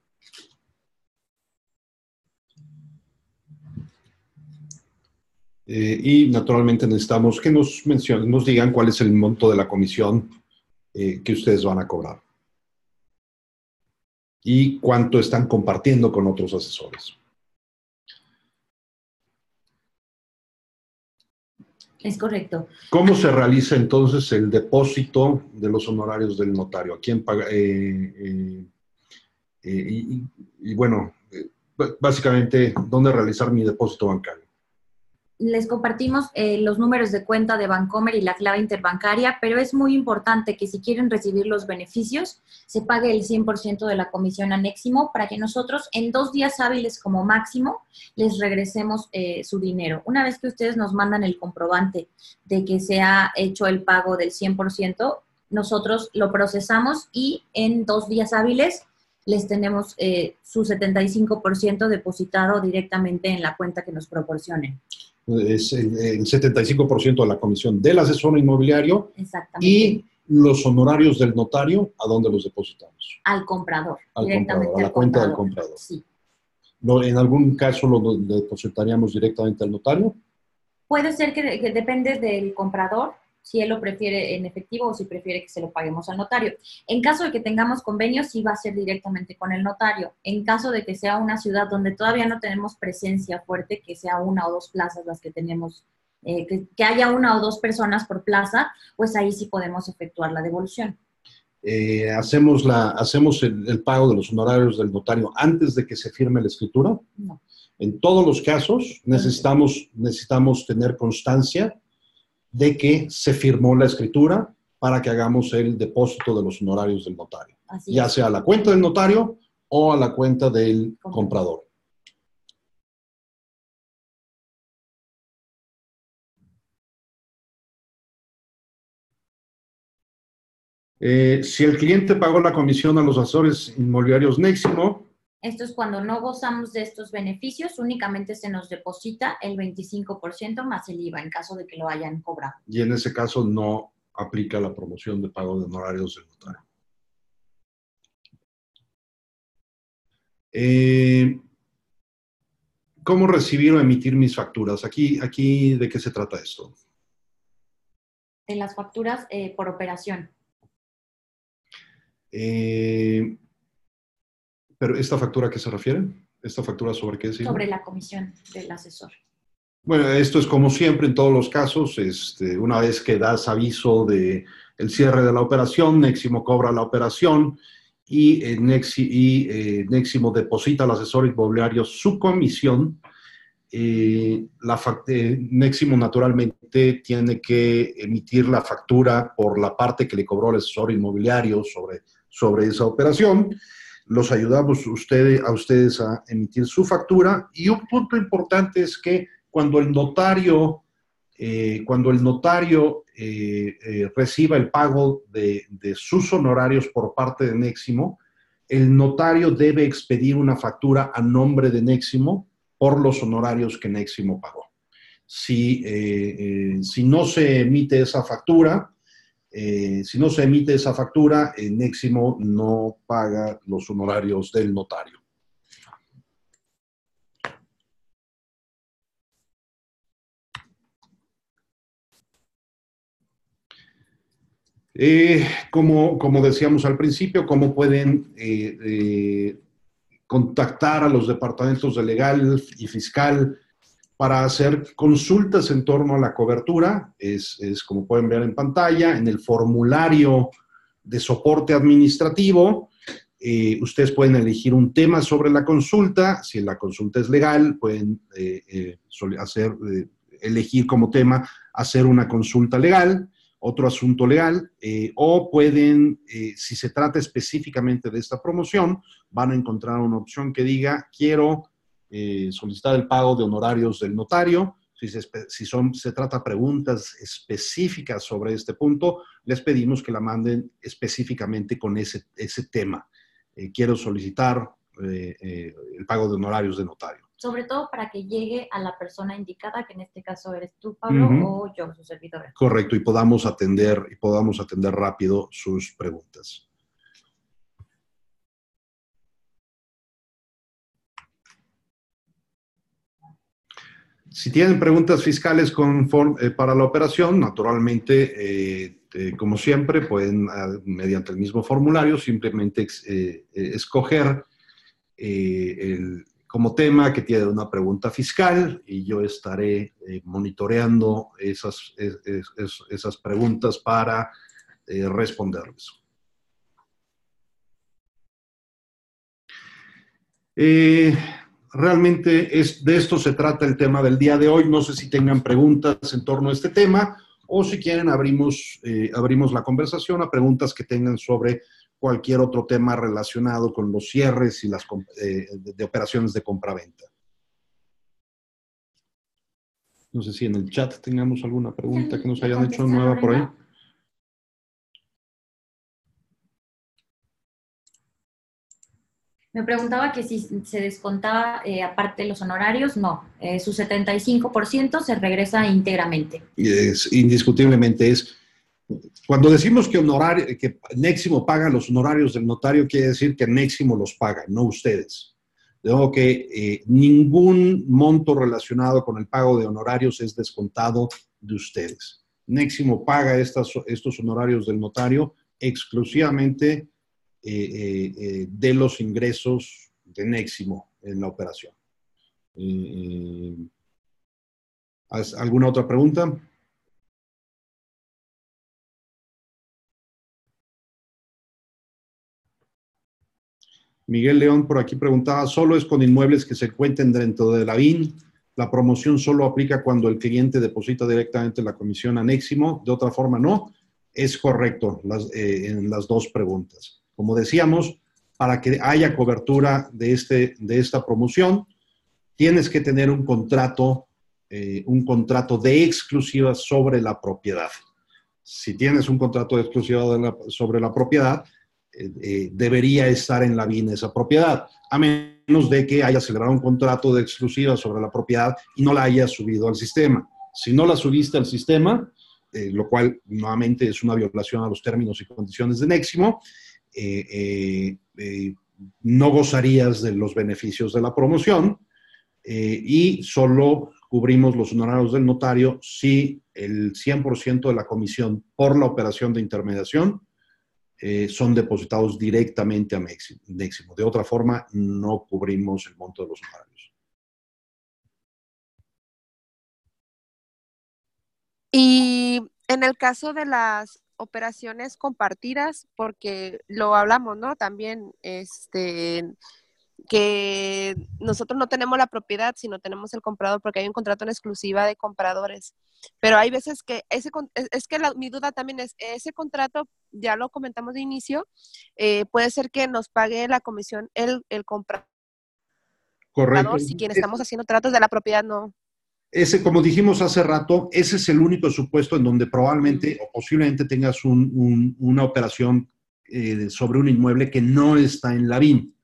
Y naturalmente necesitamos que nos digan cuál es el monto de la comisión que ustedes van a cobrar. Y cuánto están compartiendo con otros asesores. Es correcto. ¿Cómo se realiza entonces el depósito de los honorarios del notario? ¿A quién paga? Bueno, básicamente, ¿dónde realizar mi depósito bancario? Les compartimos los números de cuenta de Bancomer y la clave interbancaria, pero es muy importante que si quieren recibir los beneficios, se pague el 100% de la comisión a Neximo para que nosotros en 2 días hábiles como máximo les regresemos su dinero. Una vez que ustedes nos mandan el comprobante de que se ha hecho el pago del 100%, nosotros lo procesamos y en 2 días hábiles les tenemos su 75% depositado directamente en la cuenta que nos proporcionen. Es el 75% de la comisión del asesor inmobiliario. Exactamente. Y los honorarios del notario, ¿a dónde los depositamos? Al comprador. Al directamente comprador, a la cuenta del comprador. Sí. ¿En algún caso lo depositaríamos directamente al notario? Puede ser que depende del comprador, si él lo prefiere en efectivo o si prefiere que se lo paguemos al notario. En caso de que tengamos convenios, sí va a ser directamente con el notario. En caso de que sea una ciudad donde todavía no tenemos presencia fuerte, que sea 1 o 2 plazas las que tenemos, que haya 1 o 2 personas por plaza, pues ahí sí podemos efectuar la devolución. ¿Hacemos el pago de los honorarios del notario antes de que se firme la escritura? No. En todos los casos necesitamos tener constancia de que se firmó la escritura para que hagamos el depósito de los honorarios del notario. Ya sea a la cuenta del notario o a la cuenta del comprador. Si el cliente pagó la comisión a los asesores inmobiliarios Neximo. Esto es cuando no gozamos de estos beneficios, únicamente se nos deposita el 25% más el IVA en caso de que lo hayan cobrado. Y en ese caso no aplica la promoción de pago de honorarios del notario. ¿Cómo recibir o emitir mis facturas? Aquí ¿de qué se trata esto? De las facturas por operación. ¿Pero esta factura a qué se refiere? ¿Esta factura sobre qué? Sobre la comisión del asesor. Bueno, esto es como siempre en todos los casos. Una vez que das aviso del cierre de la operación, Neximo cobra la operación y Neximo deposita al asesor inmobiliario su comisión. Neximo naturalmente tiene que emitir la factura por la parte que le cobró el asesor inmobiliario sobre esa operación. Los ayudamos a ustedes a emitir su factura. Y un punto importante es que cuando el notario reciba el pago de sus honorarios por parte de Neximo, el notario debe expedir una factura a nombre de Neximo por los honorarios que Neximo pagó. Si no se emite esa factura, Neximo no paga los honorarios del notario. Como decíamos al principio, cómo pueden contactar a los departamentos de legal y fiscal para hacer consultas en torno a la cobertura. Es como pueden ver en pantalla, en el formulario de soporte administrativo. Ustedes pueden elegir un tema sobre la consulta. Si la consulta es legal, pueden elegir como tema hacer una consulta legal, otro asunto legal, o pueden, si se trata específicamente de esta promoción, van a encontrar una opción que diga, quiero solicitar el pago de honorarios del notario. Si se trata de preguntas específicas sobre este punto, les pedimos que la manden específicamente con ese tema. Quiero solicitar el pago de honorarios de notario. Sobre todo para que llegue a la persona indicada, que en este caso eres tú, Pablo, o yo, su servidora. Correcto, y podamos atender rápido sus preguntas. Si tienen preguntas fiscales para la operación, naturalmente, como siempre, pueden, mediante el mismo formulario, simplemente escoger como tema que tiene una pregunta fiscal, y yo estaré monitoreando esas preguntas para responderles. Realmente de esto se trata el tema del día de hoy. No sé si tengan preguntas en torno a este tema, o si quieren abrimos la conversación a preguntas que tengan sobre cualquier otro tema relacionado con los cierres y las de operaciones de compraventa. No sé si en el chat tengamos alguna pregunta que nos hayan hecho nueva por ahí. Me preguntaba que si se descontaba aparte de los honorarios. No, su 75% se regresa íntegramente. Indiscutiblemente cuando decimos que Neximo paga los honorarios del notario, quiere decir que Neximo los paga, no ustedes. De modo que ningún monto relacionado con el pago de honorarios es descontado de ustedes. Neximo paga estos honorarios del notario exclusivamente de los ingresos de Neximo en la operación. ¿Alguna otra pregunta? Miguel León por aquí preguntaba, ¿solo es con inmuebles que se encuentren dentro de la BIN? ¿La promoción solo aplica cuando el cliente deposita directamente la comisión a Neximo? De otra forma, no. Es correcto en las dos preguntas. Como decíamos, para que haya cobertura de esta promoción, tienes que tener un contrato de exclusiva sobre la propiedad. Si tienes un contrato de exclusiva sobre la propiedad, debería estar en la BIN esa propiedad, a menos de que hayas celebrado un contrato de exclusiva sobre la propiedad y no la hayas subido al sistema. Si no la subiste al sistema, lo cual nuevamente es una violación a los términos y condiciones de Neximo, no gozarías de los beneficios de la promoción, y solo cubrimos los honorarios del notario si el 100% de la comisión por la operación de intermediación son depositados directamente a Neximo. De otra forma, no cubrimos el monto de los honorarios. Y en el caso de las operaciones compartidas, porque lo hablamos, ¿no? También, que nosotros no tenemos la propiedad, sino tenemos el comprador, porque hay un contrato en exclusiva de compradores. Pero hay veces que mi duda también es, ese contrato, ya lo comentamos de inicio, puede ser que nos pague la comisión el comprador. Correcto. Si quien estamos haciendo tratos de la propiedad no. Como dijimos hace rato, ese es el único supuesto en donde probablemente o posiblemente tengas una operación sobre un inmueble que no está en la BIN.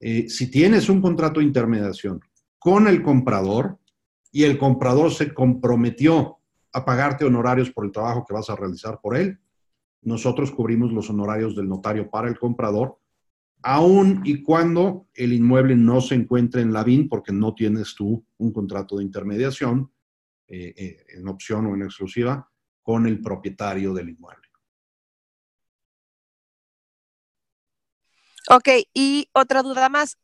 Si tienes un contrato de intermediación con el comprador y el comprador se comprometió a pagarte honorarios por el trabajo que vas a realizar por él, nosotros cubrimos los honorarios del notario para el comprador, aun y cuando el inmueble no se encuentre en la BIN, porque no tienes tú un contrato de intermediación en opción o en exclusiva con el propietario del inmueble. Ok, y otra duda más.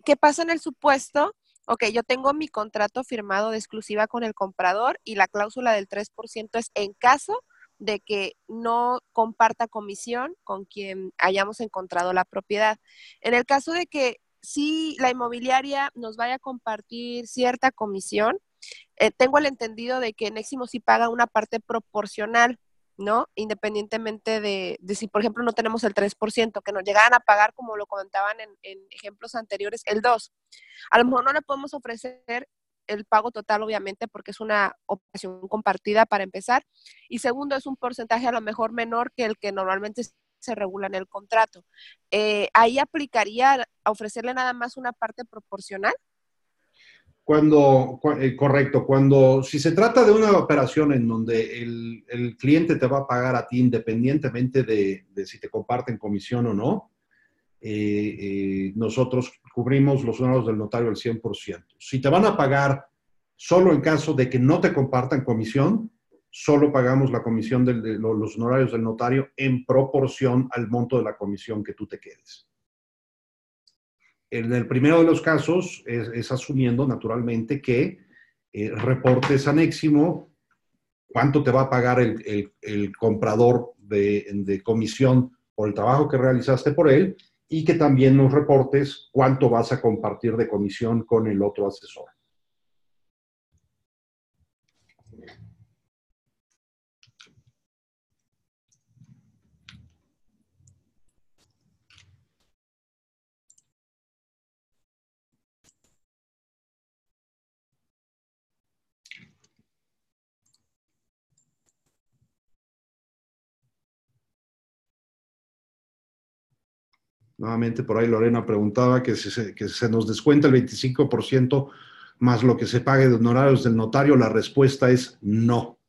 ¿Qué pasa en el supuesto? Ok, yo tengo mi contrato firmado de exclusiva con el comprador y la cláusula del 3% es en caso de que no comparta comisión con quien hayamos encontrado la propiedad. En el caso de que sí la inmobiliaria nos vaya a compartir cierta comisión, tengo el entendido de que Neximo sí paga una parte proporcional, ¿no? Independientemente de si, por ejemplo, no tenemos el 3%, que nos llegaran a pagar, como lo comentaban en ejemplos anteriores, el 2%. A lo mejor no le podemos ofrecer el pago total, obviamente, porque es una operación compartida para empezar. Y segundo, es un porcentaje a lo mejor menor que el que normalmente se regula en el contrato. Ahí aplicaría a ofrecerle nada más una parte proporcional. Correcto, si se trata de una operación en donde el cliente te va a pagar a ti independientemente de si te comparten comisión o no, nosotros cubrimos los honorarios del notario al 100%. Si te van a pagar solo en caso de que no te compartan comisión, solo pagamos la comisión de los honorarios del notario en proporción al monto de la comisión que tú te quedes. En el primero de los casos es asumiendo naturalmente que reportes a Neximo cuánto te va a pagar el comprador de comisión por el trabajo que realizaste por él y que también nos reportes cuánto vas a compartir de comisión con el otro asesor. Nuevamente, por ahí Lorena preguntaba que se nos descuenta el 25% más lo que se pague de honorarios del notario. La respuesta es no.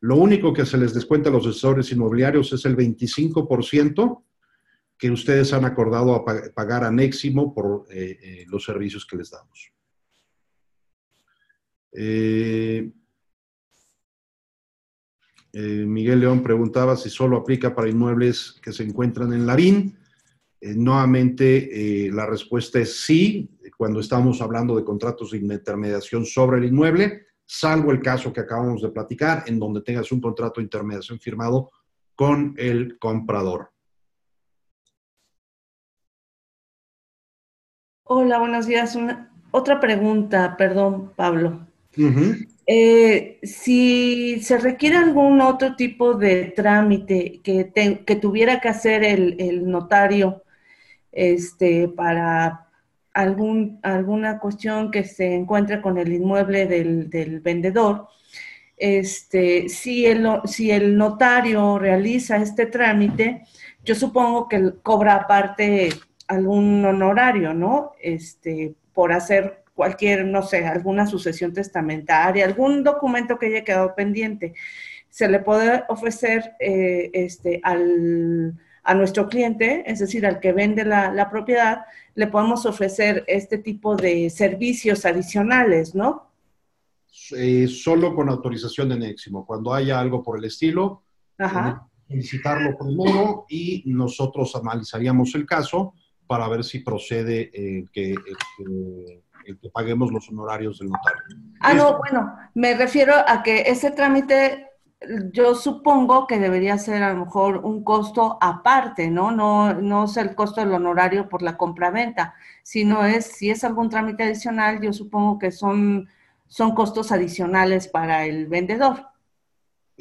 Lo único que se les descuenta a los asesores inmobiliarios es el 25% que ustedes han acordado a pagar a Neximo por los servicios que les damos. Miguel León preguntaba si solo aplica para inmuebles que se encuentran en Larín. Nuevamente, la respuesta es sí, cuando estamos hablando de contratos de intermediación sobre el inmueble, salvo el caso que acabamos de platicar, en donde tengas un contrato de intermediación firmado con el comprador. Hola, buenos días. Otra pregunta, perdón, Pablo. Si se requiere algún otro tipo de trámite que tuviera que hacer el notario para alguna cuestión que se encuentre con el inmueble del vendedor, si el notario realiza este trámite, yo supongo que cobra aparte algún honorario, ¿no? Por hacer cualquier, no sé, alguna sucesión testamentaria, algún documento que haya quedado pendiente. Se le puede ofrecer a nuestro cliente, es decir, al que vende la propiedad, le podemos ofrecer este tipo de servicios adicionales, ¿no? Solo con autorización de Neximo. Cuando haya algo por el estilo, solicitarlo primero y nosotros analizaríamos el caso para ver si procede que paguemos los honorarios del notario. No, bueno, me refiero a que ese trámite yo supongo que debería ser a lo mejor un costo aparte, ¿no? No es el costo del honorario por la compraventa, sino si es algún trámite adicional, yo supongo que son costos adicionales para el vendedor.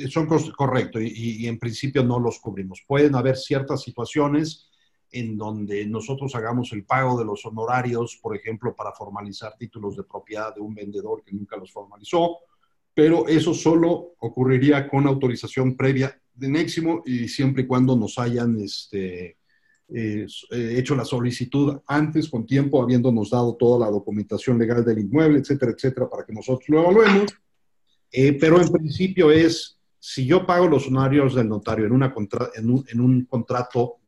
Son costos, correcto, y en principio no los cubrimos. Pueden haber ciertas situaciones en donde nosotros hagamos el pago de los honorarios, por ejemplo, para formalizar títulos de propiedad de un vendedor que nunca los formalizó, pero eso solo ocurriría con autorización previa de Neximo y siempre y cuando nos hayan hecho la solicitud antes, con tiempo, habiéndonos dado toda la documentación legal del inmueble, etcétera, etcétera, para que nosotros lo evaluemos. Pero en principio si yo pago los honorarios del notario en un contrato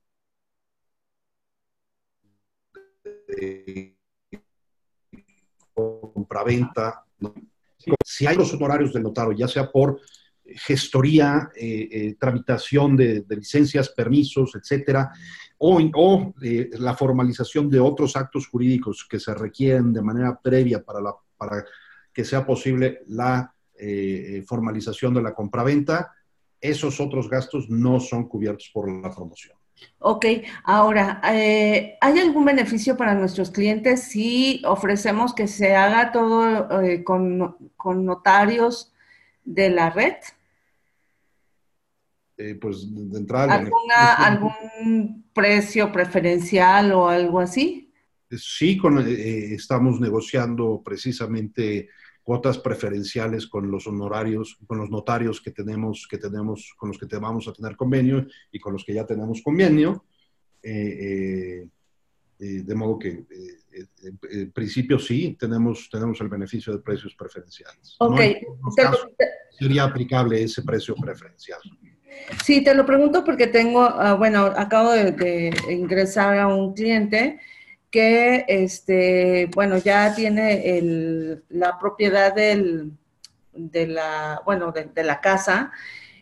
de compraventa, ¿no? Si hay los honorarios del notario, ya sea por gestoría, tramitación de licencias, permisos, etcétera, o la formalización de otros actos jurídicos que se requieren de manera previa para que sea posible la formalización de la compraventa, esos otros gastos no son cubiertos por la promoción. Ok, ahora, ¿hay algún beneficio para nuestros clientes si ofrecemos que se haga todo con notarios de la red? Pues de entrada... ¿Algún precio preferencial o algo así? Sí, estamos negociando precisamente cuotas preferenciales con los honorarios, con los notarios que tenemos, con los que vamos a tener convenio y con los que ya tenemos convenio. De modo que, en principio, sí, tenemos el beneficio de precios preferenciales. Ok. No en todos los casos sería aplicable ese precio preferencial. Sí, te lo pregunto porque tengo, bueno, acabo de ingresar a un cliente que, bueno, ya tiene la propiedad de la casa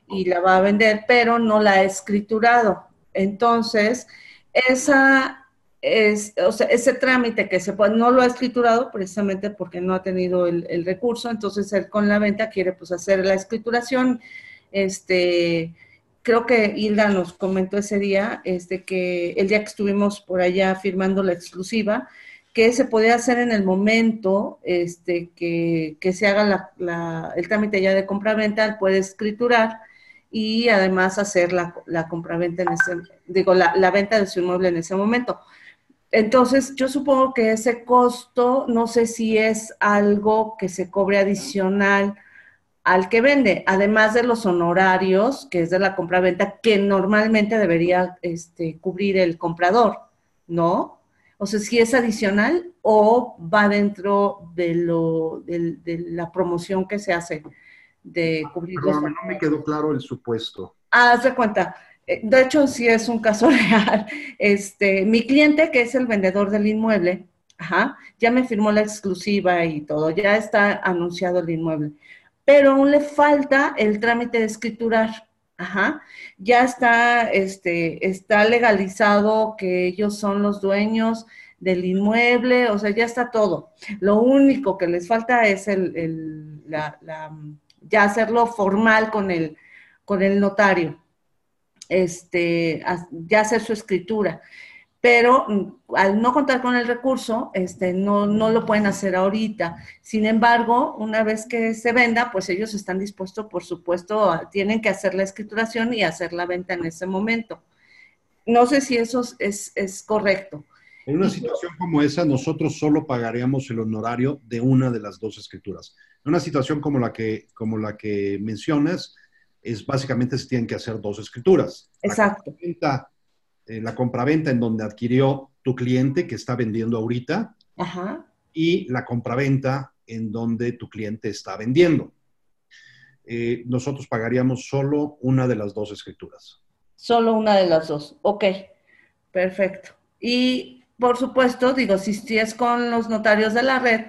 y la va a vender, pero no la ha escriturado. Entonces, o sea, ese trámite que no lo ha escriturado precisamente porque no ha tenido el recurso, entonces él con la venta quiere pues hacer la escrituración. Creo que Hilda nos comentó ese día, que el día que estuvimos por allá firmando la exclusiva, que se podía hacer en el momento que se haga el trámite ya de compraventa, él puede escriturar y además hacer la compraventa la venta de su inmueble en ese momento. Entonces, yo supongo que ese costo, no sé si es algo que se cobre adicional al que vende, además de los honorarios, que es de la compraventa, que normalmente debería cubrir el comprador, ¿no? O sea, si es adicional o va dentro de la promoción que se hace de cubrir los Perdóname, no me quedó claro el supuesto. haz de cuenta. De hecho, sí es un caso real. Mi cliente, que es el vendedor del inmueble, ya me firmó la exclusiva y todo, ya está anunciado el inmueble, pero aún le falta el trámite de escriturar. Ya está legalizado que ellos son los dueños del inmueble, o sea, ya está todo. Lo único que les falta es ya hacerlo formal con el notario, ya hacer su escritura. Pero al no contar con el recurso, no lo pueden hacer ahorita. Sin embargo, una vez que se venda, pues ellos están dispuestos, por supuesto, tienen que hacer la escrituración y hacer la venta en ese momento. No sé si eso es correcto. En una situación como esa, nosotros solo pagaríamos el honorario de una de las dos escrituras. En una situación como la que mencionas, básicamente se tienen que hacer dos escrituras. Exacto. La compraventa en donde adquirió tu cliente que está vendiendo ahorita, y la compraventa en donde tu cliente está vendiendo. Nosotros pagaríamos solo una de las dos escrituras. Solo una de las dos. Ok, perfecto. Y por supuesto, digo, si es con los notarios de la red,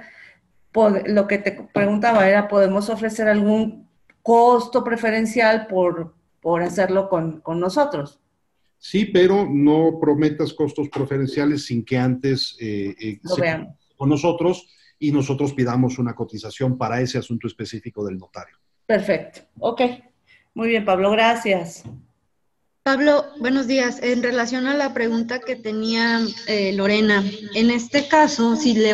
lo que te preguntaba era, ¿podemos ofrecer algún costo preferencial por hacerlo con nosotros? Sí, pero no prometas costos preferenciales sin que antes lo veamos con nosotros y nosotros pidamos una cotización para ese asunto específico del notario. Perfecto. Ok. Muy bien, Pablo. Gracias. Pablo, buenos días. En relación a la pregunta que tenía Lorena, en este caso, si se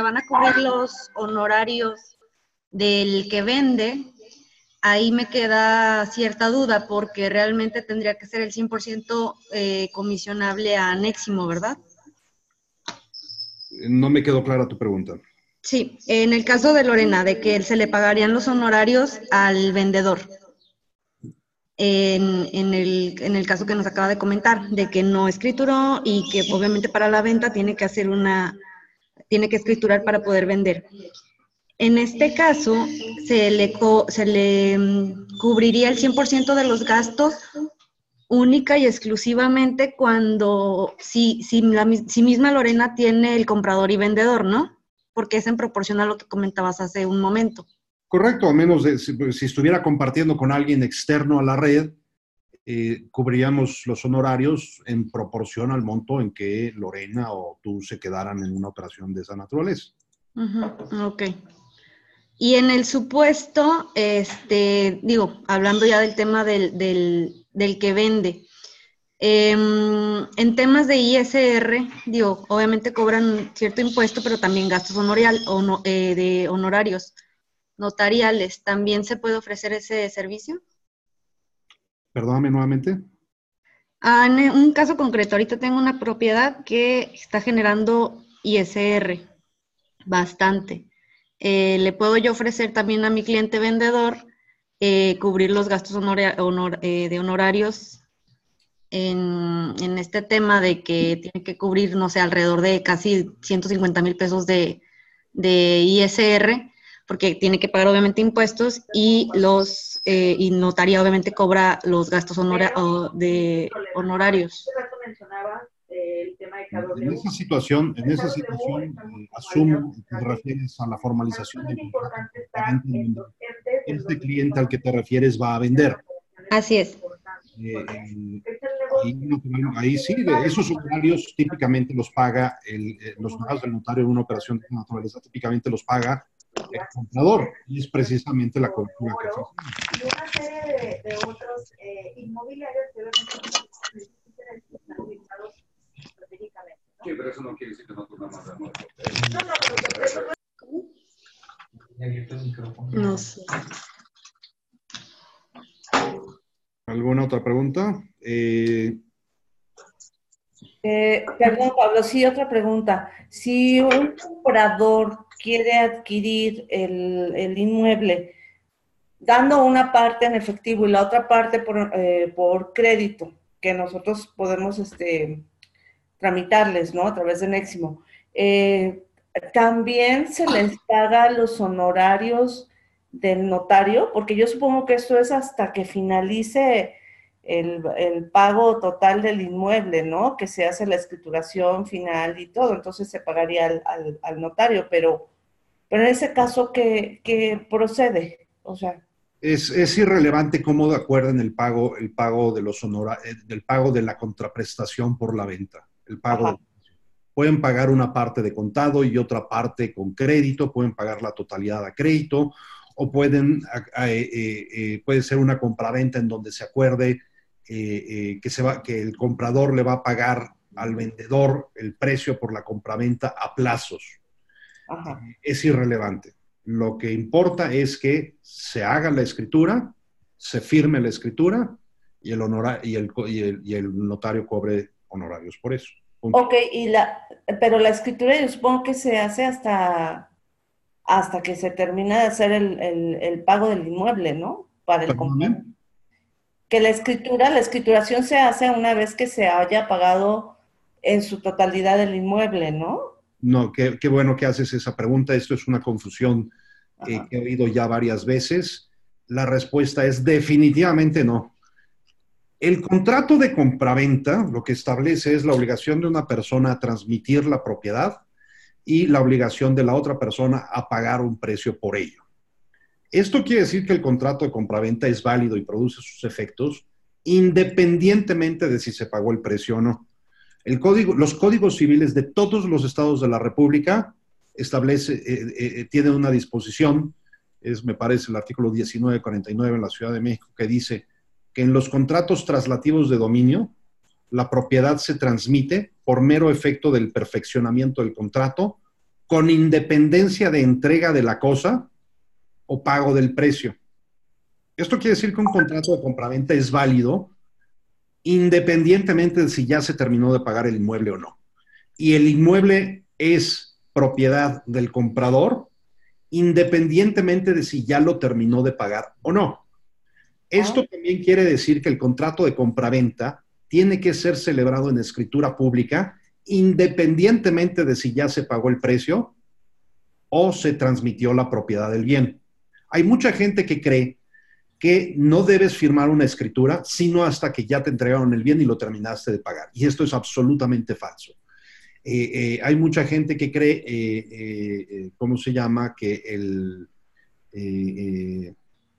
van a cubrir los honorarios del que vende, ahí me queda cierta duda porque realmente tendría que ser el 100% comisionable a Neximo, ¿verdad? No me quedó clara tu pregunta. Sí, en el caso de Lorena, de que se le pagarían los honorarios al vendedor. En el caso que nos acaba de comentar, de que no escrituró y que obviamente para la venta tiene que escriturar para poder vender. En este caso, se le cubriría el 100% de los gastos única y exclusivamente cuando, si misma Lorena tiene el comprador y vendedor, ¿no? Porque es en proporción a lo que comentabas hace un momento. Correcto, a menos de si estuviera compartiendo con alguien externo a la red, cubriríamos los honorarios en proporción al monto en que Lorena o tú se quedaran en una operación de esa naturaleza. Ok. Y en el supuesto, digo, hablando ya del tema del que vende, en temas de ISR, digo, obviamente cobran cierto impuesto, pero también gastos de honorarios notariales. ¿También se puede ofrecer ese servicio? Perdóname nuevamente. En un caso concreto, ahorita tengo una propiedad que está generando ISR bastante. Le puedo yo ofrecer también a mi cliente vendedor cubrir los gastos de honorarios en este tema de que tiene que cubrir, no sé, alrededor de casi 150,000 pesos de ISR, porque tiene que pagar obviamente impuestos y y notaría obviamente cobra los gastos de honorarios. En esa situación, asumo que te refieres a la formalización del contrato donde este cliente al que te refieres va a vender. Así es. Ahí sí, esos honorarios típicamente los paga los honorarios del notario en una operación de naturaleza, típicamente los paga el comprador, y es precisamente la cobertura que ofrece. Y una serie de otros inmobiliarios que obviamente están ubicados estratégicamente, ¿no? Sí, pero eso no quiere decir que nosotros nada más damos. No sé. ¿Alguna otra pregunta? Perdón, Pablo, sí, otra pregunta. Si un comprador quiere adquirir el inmueble, dando una parte en efectivo y la otra parte por crédito, que nosotros podemos tramitarles, ¿no? A través de Neximo, ¿también se les paga los honorarios del notario? Porque yo supongo que esto es hasta que finalice el pago total del inmueble, ¿no? Que se hace la escrituración final y todo, entonces se pagaría al notario, pero en ese caso, ¿qué procede? O sea... Es irrelevante cómo acuerden el pago de los del pago de la contraprestación por la venta. El pago pueden pagar una parte de contado y otra parte con crédito, pueden pagar la totalidad a crédito, o puede ser una compraventa en donde se acuerde que el comprador le va a pagar al vendedor el precio por la compraventa a plazos. Es irrelevante. Lo que importa es que se haga la escritura, se firme la escritura y el notario cobre honorarios por eso. Punto. Ok, pero la escritura yo supongo que se hace hasta que se termina de hacer el pago del inmueble, ¿no? Para el comprador. Que la escrituración se hace una vez que se haya pagado en su totalidad el inmueble, ¿no? No, qué bueno que haces esa pregunta. Esto es una confusión que he oído ya varias veces. La respuesta es definitivamente no. El contrato de compraventa lo que establece es la obligación de una persona a transmitir la propiedad y la obligación de la otra persona a pagar un precio por ello. Esto quiere decir que el contrato de compraventa es válido y produce sus efectos independientemente de si se pagó el precio o no. Los códigos civiles de todos los estados de la República tienen una disposición, me parece el artículo 1949 en la Ciudad de México, que dice que en los contratos traslativos de dominio, la propiedad se transmite por mero efecto del perfeccionamiento del contrato, con independencia de entrega de la cosa o pago del precio. Esto quiere decir que un contrato de compraventa es válido independientemente de si ya se terminó de pagar el inmueble o no. Y el inmueble es propiedad del comprador independientemente de si ya lo terminó de pagar o no. Esto también quiere decir que el contrato de compraventa tiene que ser celebrado en escritura pública independientemente de si ya se pagó el precio o se transmitió la propiedad del bien. Hay mucha gente que cree que no debes firmar una escritura sino hasta que ya te entregaron el bien y lo terminaste de pagar. Y esto es absolutamente falso. Hay mucha gente que cree, ¿cómo se llama? Que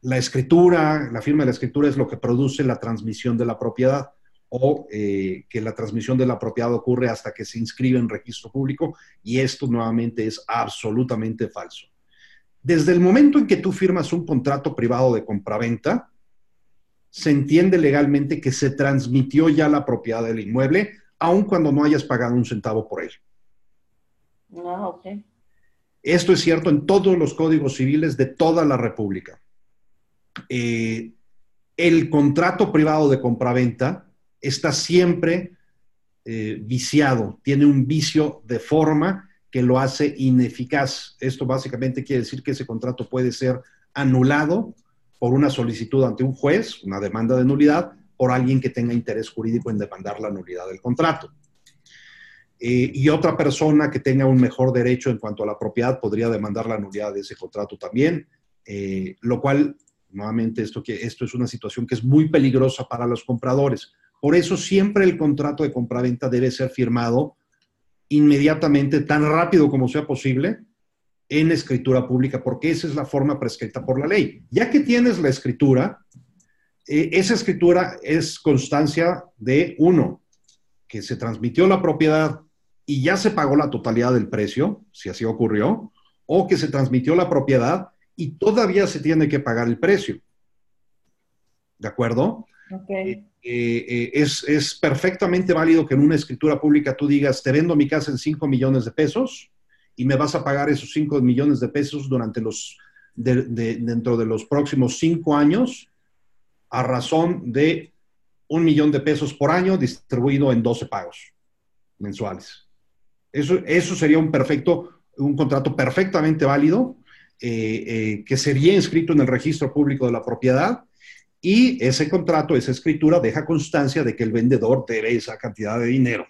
La escritura, la firma de la escritura es lo que produce la transmisión de la propiedad, o que la transmisión de la propiedad ocurre hasta que se inscribe en registro público, y esto nuevamente es absolutamente falso. Desde el momento en que tú firmas un contrato privado de compraventa, se entiende legalmente que se transmitió ya la propiedad del inmueble, aun cuando no hayas pagado un centavo por él. Ah, ok. Esto es cierto en todos los códigos civiles de toda la República. El contrato privado de compraventa está siempre viciado, tiene un vicio de forma que lo hace ineficaz. Esto básicamente quiere decir que ese contrato puede ser anulado por una solicitud ante un juez, una demanda de nulidad, por alguien que tenga interés jurídico en demandar la nulidad del contrato. Y otra persona que tenga un mejor derecho en cuanto a la propiedad podría demandar la nulidad de ese contrato también, lo cual, nuevamente, esto es una situación que es muy peligrosa para los compradores. Por eso siempre el contrato de compraventa debe ser firmado inmediatamente, tan rápido como sea posible, en escritura pública, porque esa es la forma prescrita por la ley. Ya que tienes la escritura, esa escritura es constancia de, uno, que se transmitió la propiedad y ya se pagó la totalidad del precio, si así ocurrió, o que se transmitió la propiedad y todavía se tiene que pagar el precio. ¿De acuerdo? Okay. Es perfectamente válido que en una escritura pública tú digas, te vendo mi casa en 5 millones de pesos y me vas a pagar esos 5 millones de pesos dentro de los próximos 5 años, a razón de 1 millón de pesos por año distribuido en 12 pagos mensuales. Eso sería un contrato perfectamente válido, que sería inscrito en el registro público de la propiedad, y ese contrato, esa escritura, deja constancia de que el vendedor debe esa cantidad de dinero.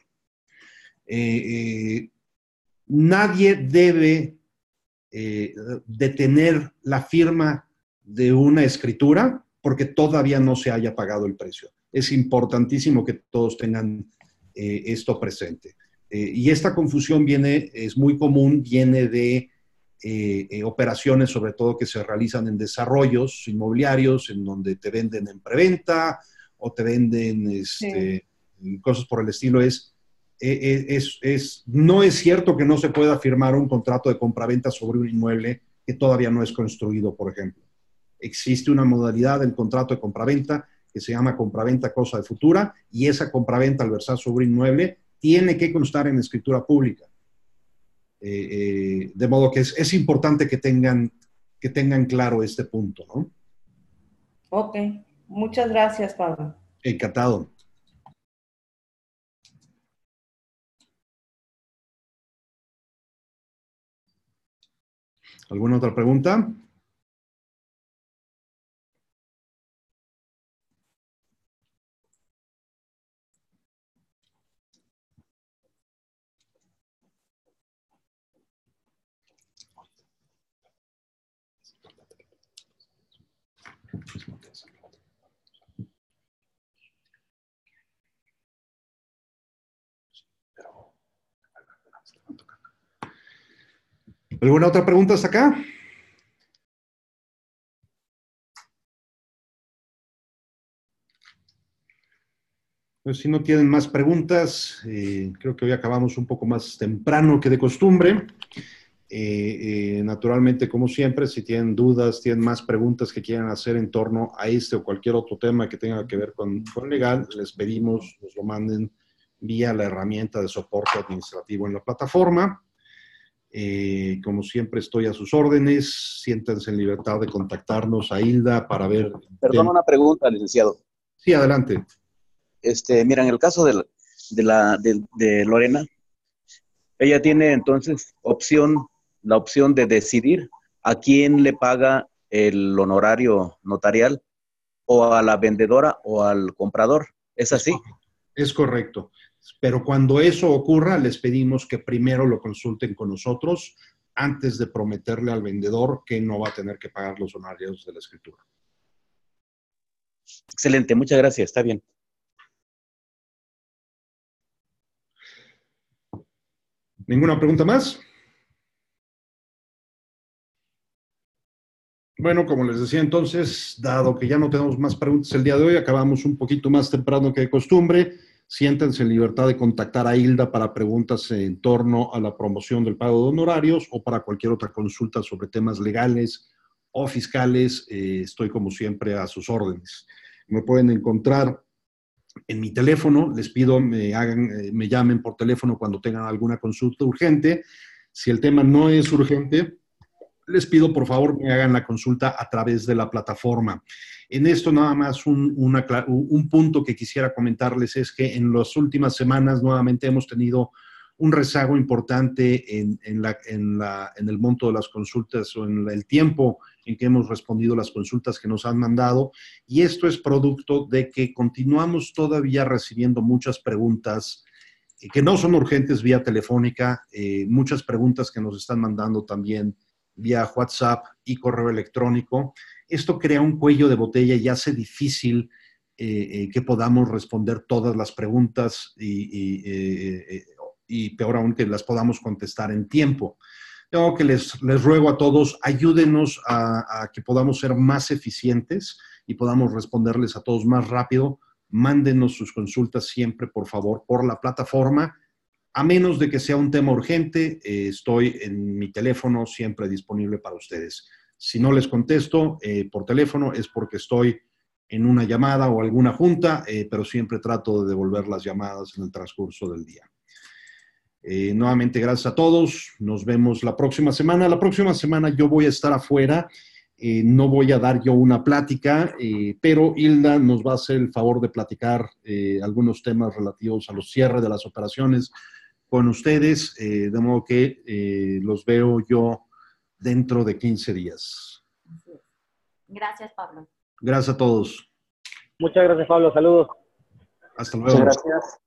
Nadie debe detener la firma de una escritura porque todavía no se haya pagado el precio. Es importantísimo que todos tengan esto presente. Y esta confusión es muy común, viene de operaciones, sobre todo que se realizan en desarrollos inmobiliarios, en donde te venden en preventa o te venden cosas por el estilo. No es cierto que no se pueda firmar un contrato de compraventa sobre un inmueble que todavía no es construido, por ejemplo. Existe una modalidad del contrato de compraventa que se llama compraventa cosa de futura, y esa compraventa al versar sobre un inmueble tiene que constar en escritura pública. De modo que es importante que tengan claro este punto, ¿no? Ok, muchas gracias, Pablo. Encantado. ¿Alguna otra pregunta? ¿Alguna otra pregunta hasta acá? Pues si no tienen más preguntas, creo que hoy acabamos un poco más temprano que de costumbre. Naturalmente, como siempre, si tienen dudas, tienen más preguntas que quieran hacer en torno a este o cualquier otro tema que tenga que ver con legal, les pedimos nos lo manden vía la herramienta de soporte administrativo en la plataforma. Como siempre, estoy a sus órdenes. Siéntanse en libertad de contactarnos a Hilda para ver... Perdón, una pregunta, licenciado. Sí, adelante. Mira, en el caso de Lorena, ella tiene entonces la opción de decidir a quién le paga el honorario notarial, o a la vendedora o al comprador. ¿Es así? Es correcto. Pero cuando eso ocurra, les pedimos que primero lo consulten con nosotros antes de prometerle al vendedor que no va a tener que pagar los honorarios de la escritura. Excelente, muchas gracias, está bien. ¿Ninguna pregunta más? Bueno, como les decía entonces, dado que ya no tenemos más preguntas el día de hoy, acabamos un poquito más temprano que de costumbre. Siéntanse en libertad de contactar a Hilda para preguntas en torno a la promoción del pago de honorarios o para cualquier otra consulta sobre temas legales o fiscales. Estoy como siempre a sus órdenes. Me pueden encontrar en mi teléfono, les pido me llamen por teléfono cuando tengan alguna consulta urgente. Si el tema no es urgente, les pido por favor me hagan la consulta a través de la plataforma. En esto nada más un punto que quisiera comentarles es que en las últimas semanas nuevamente hemos tenido un rezago importante en el monto de las consultas o en el tiempo en que hemos respondido las consultas que nos han mandado, y esto es producto de que continuamos todavía recibiendo muchas preguntas que no son urgentes vía telefónica, muchas preguntas que nos están mandando también vía WhatsApp y correo electrónico. Esto crea un cuello de botella y hace difícil que podamos responder todas las preguntas y peor aún que las podamos contestar en tiempo. Tengo que les ruego a todos, ayúdenos a que podamos ser más eficientes y podamos responderles a todos más rápido. Mándenos sus consultas siempre, por favor, por la plataforma. A menos de que sea un tema urgente, estoy en mi teléfono siempre disponible para ustedes. Si no les contesto por teléfono es porque estoy en una llamada o alguna junta, pero siempre trato de devolver las llamadas en el transcurso del día. Nuevamente, gracias a todos. Nos vemos la próxima semana. La próxima semana yo voy a estar afuera. No voy a dar yo una plática, pero Hilda nos va a hacer el favor de platicar algunos temas relativos a los cierres de las operaciones con ustedes, de modo que los veo yo dentro de 15 días. Gracias, Pablo. Gracias a todos. Muchas gracias, Pablo. Saludos. Hasta luego. Muchas gracias.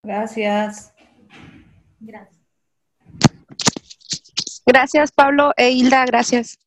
Gracias. Gracias. Gracias, Pablo e Hilda, gracias.